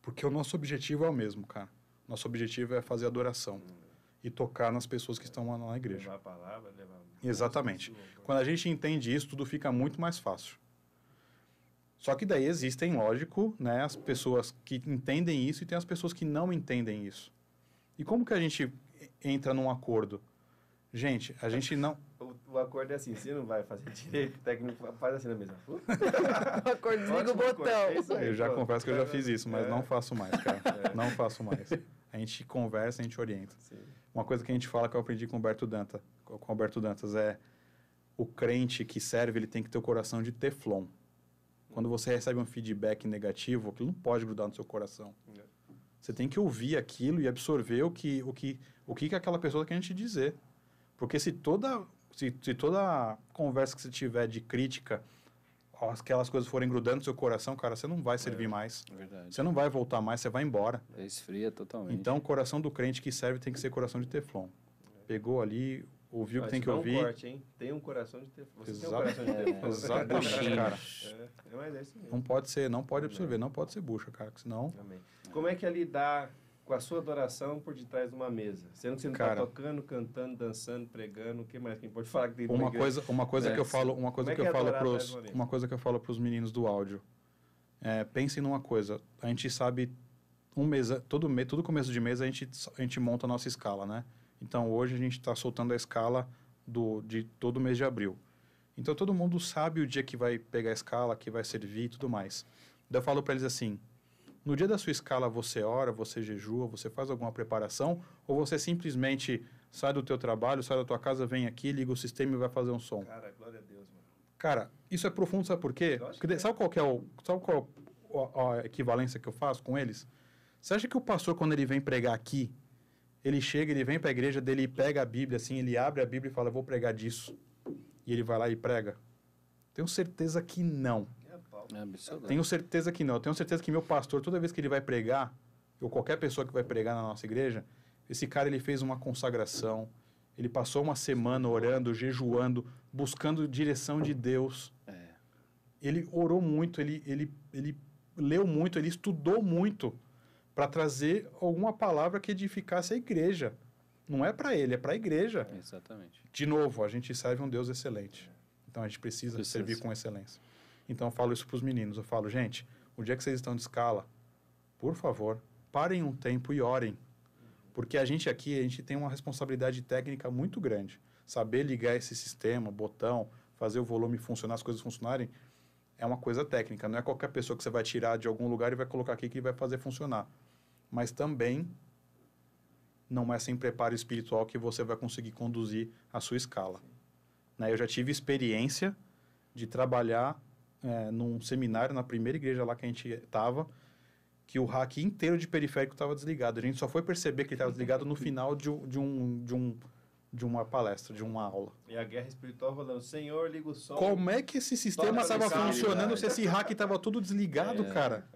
Porque o nosso objetivo é o mesmo, cara. Nosso objetivo é fazer adoração. E tocar nas pessoas que estão lá na igreja. Levar a palavra, levar... Exatamente. Quando a gente entende isso, tudo fica muito mais fácil. Só que daí existem, lógico, né, as pessoas que entendem isso e tem as pessoas que não entendem isso. E como que a gente entra num acordo? Gente, a gente não... O acordo é assim, você não vai fazer direito, o técnico faz assim na mesa. O acordo desliga o botão. Eu já confesso que eu já fiz isso, mas não faço mais, cara. Não faço mais. A gente conversa, a gente orienta. Sim. Uma coisa que a gente fala que eu aprendi com o Alberto Dantas é o crente que serve, ele tem que ter o coração de teflon. Quando você recebe um feedback negativo, aquilo não pode grudar no seu coração. Você tem que ouvir aquilo e absorver o que aquela pessoa quer te dizer. Porque se toda conversa que você tiver de crítica, aquelas coisas forem grudando no seu coração, cara, você não vai servir mais. Verdade. Você não vai voltar mais, você vai embora. Esfria totalmente. Então, o coração do crente que serve tem que ser coração de teflon. Pegou ali, ouviu o que tem que ouvir. Corte, hein? Tem um coração de teflon. Você tem um coração de teflon. Exatamente, cara. Mas é isso mesmo. Não pode absorver, não pode ser bucha, cara, senão... Amém. Como é que é lidar com a sua adoração por detrás de uma mesa? Sendo que você não está tocando, cantando, dançando, pregando, o que mais? Quem pode falar que tem uma coisa que eu falo para os meninos do áudio. Pensem numa coisa. A gente sabe todo começo de mês a gente monta a nossa escala, né? Então hoje a gente está soltando a escala de todo mês de abril. Então todo mundo sabe o dia que vai pegar a escala, que vai servir e tudo mais. Daí eu falo para eles assim, no dia da sua escala você ora, você jejua, você faz alguma preparação, ou você simplesmente sai do teu trabalho, sai da tua casa, vem aqui, liga o sistema e vai fazer um som? Cara, glória a Deus, mano. Cara, isso é profundo, sabe por quê? Porque, sabe qual a equivalência que eu faço com eles? Você acha que o pastor, quando ele vem pregar aqui, ele chega, ele vem para a igreja dele e pega a Bíblia, assim, ele abre a Bíblia e fala, eu vou pregar disso. E ele vai lá e prega? Tenho certeza que não. Tenho certeza que não. Eu tenho certeza que meu pastor, toda vez que ele vai pregar, ou qualquer pessoa que vai pregar na nossa igreja, esse cara, ele fez uma consagração, ele passou uma semana orando, jejuando, buscando direção de Deus. Ele orou muito, ele leu muito, ele estudou muito para trazer alguma palavra que edificasse a igreja. Não é para ele, é para a igreja. Exatamente. De novo, a gente serve um Deus excelente. Então, a gente precisa servir com excelência. Então, eu falo isso para os meninos. Eu falo, gente, o dia que vocês estão de escala, por favor, parem um tempo e orem. Porque a gente aqui, a gente tem uma responsabilidade técnica muito grande. Saber ligar esse sistema, botão, fazer o volume funcionar, as coisas funcionarem, é uma coisa técnica. Não é qualquer pessoa que você vai tirar de algum lugar e vai colocar aqui que vai fazer funcionar. Mas também não é sem preparo espiritual que você vai conseguir conduzir a sua escala. Né? Eu já tive experiência de trabalhar num seminário na primeira igreja lá que a gente estava, que o rack inteiro de periférico estava desligado. A gente só foi perceber que ele estava desligado no final de uma palestra, de uma aula. E a guerra espiritual rolando. Senhor, liga o som. Como é que esse sistema estava funcionando se esse rack estava tudo desligado, cara?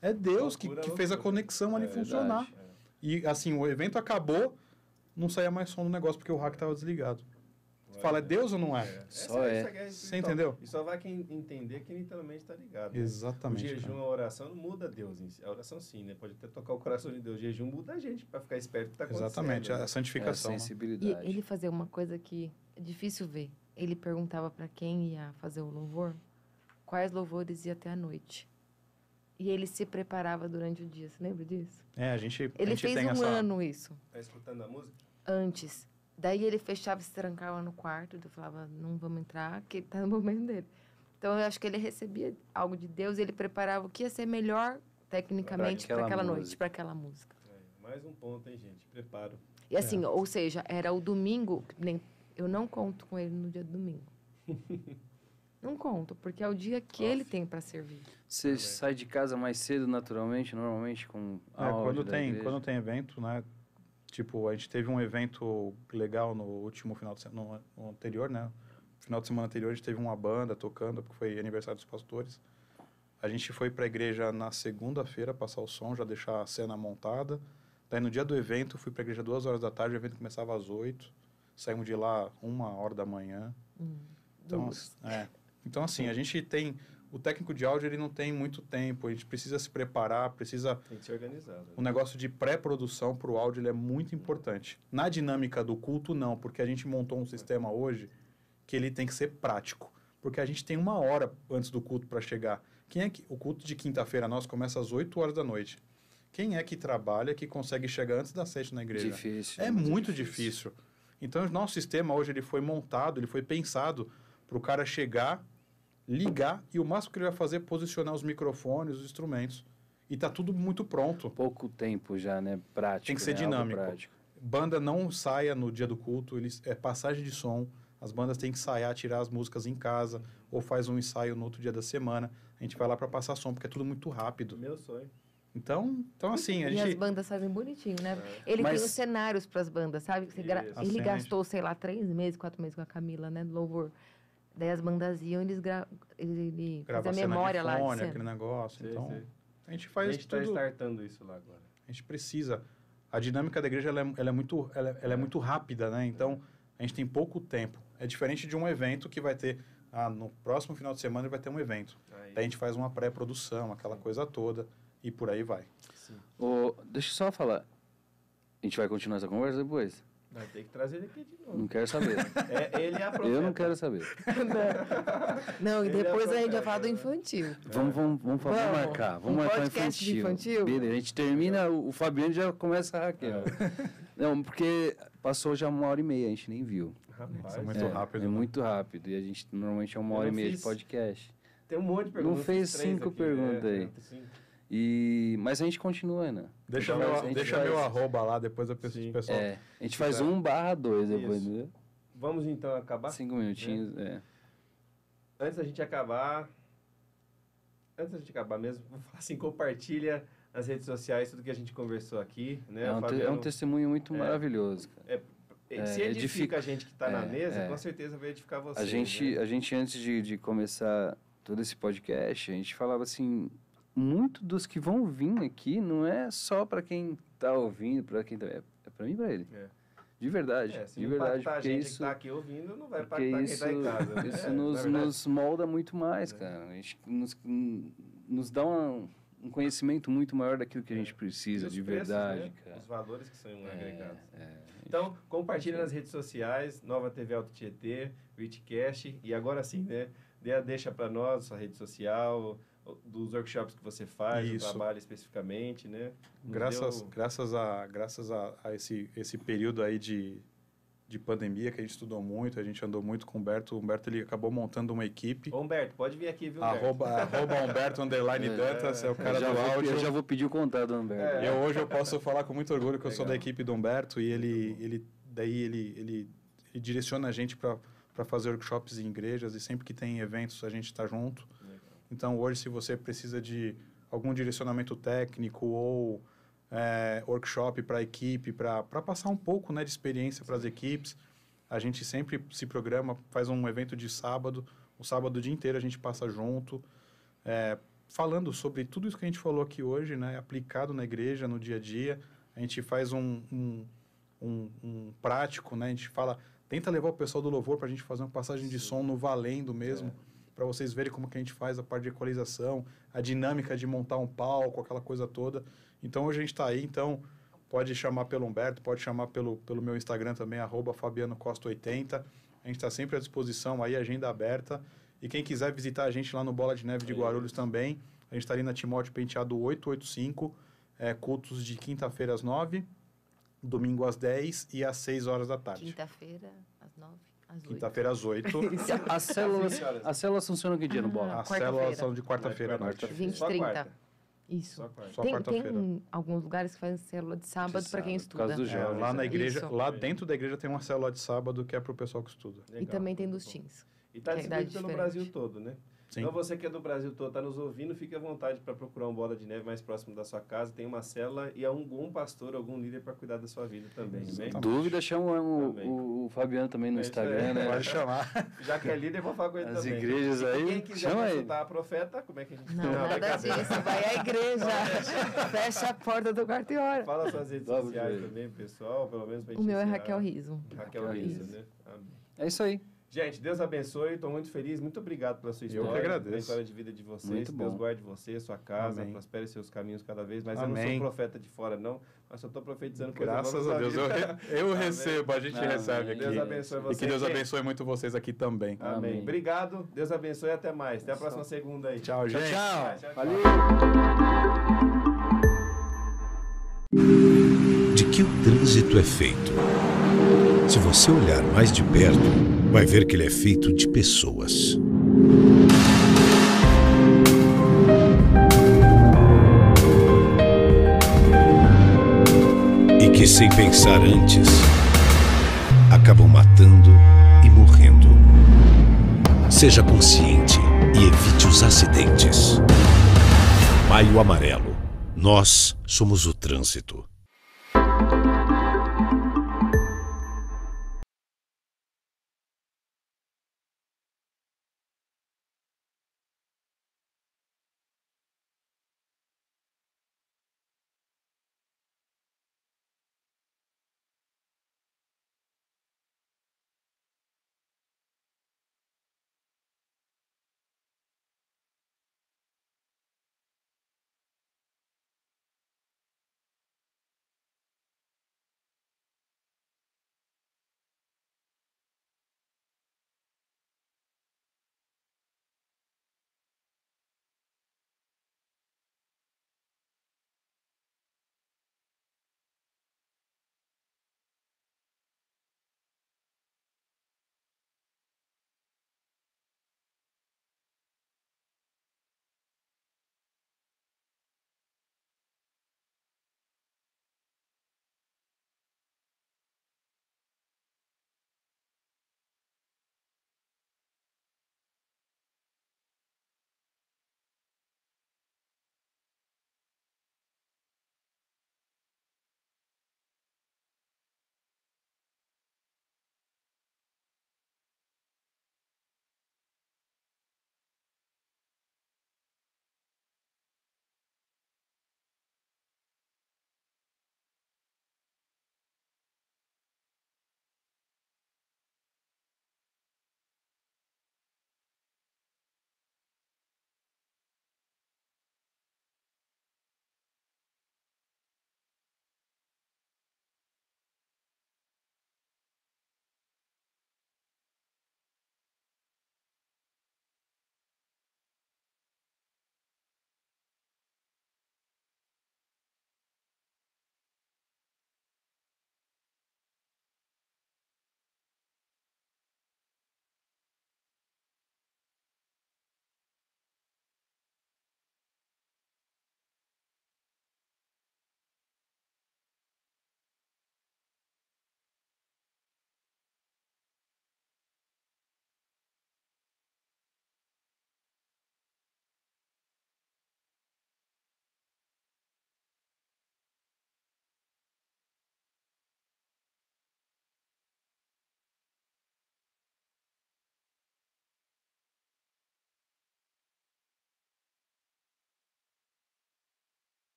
É Deus que fez a conexão ali funcionar. E assim, o evento acabou, não saía mais som do negócio porque o rack estava desligado. Você fala, é Deus ou não é? Só é. Você entendeu? E só vai quem entender quem literalmente está ligado. Exatamente. O jejum, a oração não muda Deus em si. A oração sim, né? Pode até tocar o coração de Deus. O jejum muda a gente para ficar esperto do que está acontecendo. Exatamente, né? a santificação. A sensibilidade. E ele fazia uma coisa que é difícil ver. Ele perguntava para quem ia fazer o louvor, quais louvores ia até a noite. E ele se preparava durante o dia. Você lembra disso? A gente Ele fez tem um ano isso. Tá escutando a música? Antes. Daí ele fechava e se trancava no quarto. Eu falava, não vamos entrar, que tá no momento dele. Então, eu acho que ele recebia algo de Deus e ele preparava o que ia ser melhor, tecnicamente, para aquela noite, para aquela música. Mais um ponto, hein, gente? Preparo. E assim, ou seja, era o domingo, eu não conto com ele no dia do domingo. Não conto, porque é o dia que ele tem para servir. Você sai de casa mais cedo, naturalmente, normalmente, com quando tem evento, né? Tipo, a gente teve um evento legal no último final de semana, no anterior, né? No final de semana anterior, a gente teve uma banda tocando, porque foi aniversário dos pastores. A gente foi para a igreja na segunda-feira passar o som, já deixar a cena montada. Daí, no dia do evento, fui para a igreja 2 horas da tarde, o evento começava às 8. Saímos de lá 1h da manhã. Então, assim, a gente tem... O técnico de áudio, ele não tem muito tempo, a gente precisa se preparar, precisa... Tem que ser organizado. O negócio de pré-produção para o áudio, ele é muito importante. Na dinâmica do culto, não, porque a gente montou um sistema hoje que ele tem que ser prático. Porque a gente tem 1 hora antes do culto para chegar. O culto de quinta-feira nosso começa às 8 horas da noite. Quem é que trabalha, que consegue chegar antes das 7 na igreja? Difícil. É muito difícil. Então, o nosso sistema hoje, ele foi montado, ele foi pensado para o cara chegar... ligar e o máximo que ele vai fazer é posicionar os microfones, os instrumentos. E tá tudo muito pronto. Pouco tempo já, né? Prático. Tem que ser dinâmico. Banda não saia no dia do culto, é passagem de som. As bandas têm que ensaiar, tirar as músicas em casa, ou faz um ensaio no outro dia da semana. A gente vai lá para passar som, porque é tudo muito rápido. Meu sonho. Então assim, E as bandas fazem bonitinho, né? Ele tem os cenários para as bandas, sabe? Ele gastou, sei lá, 3 meses, 4 meses com a Camila, né? Do louvor. Daí as bandas iam, ele fazia a memória lá. Grava aquele negócio. Então, a gente faz tudo. A gente está startando isso lá agora. A gente precisa. A dinâmica da igreja, ela é muito rápida, né? Então, a gente tem pouco tempo. É diferente de um evento que vai ter... no próximo final de semana vai ter um evento. Daí a gente faz uma pré-produção, aquela coisa toda, e por aí vai. Sim. Deixa eu só falar. A gente vai continuar essa conversa depois? Vai ter que trazer ele aqui de novo. Não quero saber. Ele é a profeta. Eu não quero saber. Não, e depois a gente vai falar do infantil. Vamos marcar. Vamos marcar infantil. Beleza, a gente termina, o Fabiano já começa a Raquel. Não, porque passou já 1h30, a gente nem viu. Rapaz, é muito rápido. É muito rápido. E a gente normalmente é 1h30 de podcast. Tem um monte de perguntas. Não fez 5 perguntas aí. Mas a gente continua, né? Deixa meu arroba lá, depois eu penso pro pessoal. A gente faz 1/2 depois, né? Vamos então acabar? 5 minutinhos, Antes da gente acabar mesmo, vou falar assim, compartilha nas redes sociais tudo que a gente conversou aqui, né? É um testemunho muito maravilhoso, cara. Se edifica a gente que está na mesa, com certeza vai edificar você. A gente antes de começar todo esse podcast, a gente falava assim, muito dos que vão vir aqui não é só para quem está ouvindo, para quem é para mim e para ele. De verdade, de verdade. Porque a gente que está aqui ouvindo não vai impactar quem está em casa. Isso nos molda muito mais, cara. A gente nos dá um conhecimento muito maior daquilo que a gente precisa, de verdade, cara. Os valores que são agregados. Então, compartilha nas redes sociais, Nova TV Alto Tietê, Richcast, e agora sim, né? Deixa para nós sua rede social, dos workshops que você faz, do trabalho especificamente, né? Graças a esse período aí de pandemia que a gente estudou muito, a gente andou muito com o Humberto. O Humberto, ele acabou montando uma equipe. Ô, Humberto, pode vir aqui, viu, Humberto? @Humberto _Dantas, é o cara do áudio. Eu já vou pedir o contato do Humberto. Hoje eu posso falar com muito orgulho que eu sou da equipe do Humberto e ele direciona a gente para fazer workshops em igrejas e sempre que tem eventos a gente está junto. Então, hoje, se você precisa de algum direcionamento técnico ou workshop para a equipe, para passar um pouco, né, de experiência para as equipes, a gente sempre se programa, faz um evento de sábado, o sábado o dia inteiro a gente passa junto, falando sobre tudo isso que a gente falou aqui hoje, né, aplicado na igreja, no dia a dia. A gente faz um prático, né, a gente tenta levar o pessoal do louvor para a gente fazer uma passagem de som no valendo mesmo, para vocês verem como que a gente faz a parte de equalização, a dinâmica de montar um palco, aquela coisa toda. Então, hoje a gente está aí, então pode chamar pelo Humberto, pode chamar pelo meu Instagram também, @FabianoCosta80. A gente está sempre à disposição aí, agenda aberta. E quem quiser visitar a gente lá no Bola de Neve de Guarulhos também, a gente está ali na Timóteo Penteado 885, cultos de quinta-feira às 9, domingo às 10 e às 6 horas da tarde. Quinta-feira às 9. Quinta-feira às 8. As células funcionam que dia no Bola? As células são de quarta-feira à noite. 20 e 30. Isso. Só quarta-feira. Tem alguns lugares que fazem célula de sábado para quem estuda. Por causa do gel. Lá na igreja, lá dentro da igreja tem uma célula de sábado que é para o pessoal que estuda. Legal. E também tem dos teens. E está distribuído pelo Brasil todo, né? Sim. Então, você que é do Brasil todo, está nos ouvindo, fique à vontade para procurar um Bola de Neve mais próximo da sua casa. Tem uma célula e algum pastor, algum líder para cuidar da sua vida também. Dúvida, chama o Fabiano também no Instagram, né? Pode chamar. Já que é líder, vou falar com ele As também. As igrejas aí, quem quiser consultar a profeta, como é que a gente... Não, nada disso. Vai à igreja. Fecha a porta do quarto e ora. Fala suas redes sociais também, pessoal, pelo menos pra gente O meu é encerrar. Raquel Riso. Raquel Riso, né? Amém. É isso aí. Gente, Deus abençoe, estou muito feliz, muito obrigado pela sua história, Eu que agradeço. pela história de vida de vocês, Muito Deus bom. guarde você, sua casa, Amém. prospere seus caminhos cada vez mais. Amém. Eu não sou profeta de fora não, mas só estou profetizando coisas Graças novas a Deus, na vida. eu recebo, a gente recebe aqui. Deus abençoe você. E que Deus abençoe muito vocês aqui também. Amém. Obrigado, Deus abençoe e até mais. Até a próxima segunda aí. Tchau, gente. Tchau. Valeu. De que o trânsito é feito? Se você olhar mais de perto, vai ver que ele é feito de pessoas. E que, sem pensar antes, acabam matando e morrendo. Seja consciente e evite os acidentes. Maio Amarelo. Nós somos o trânsito.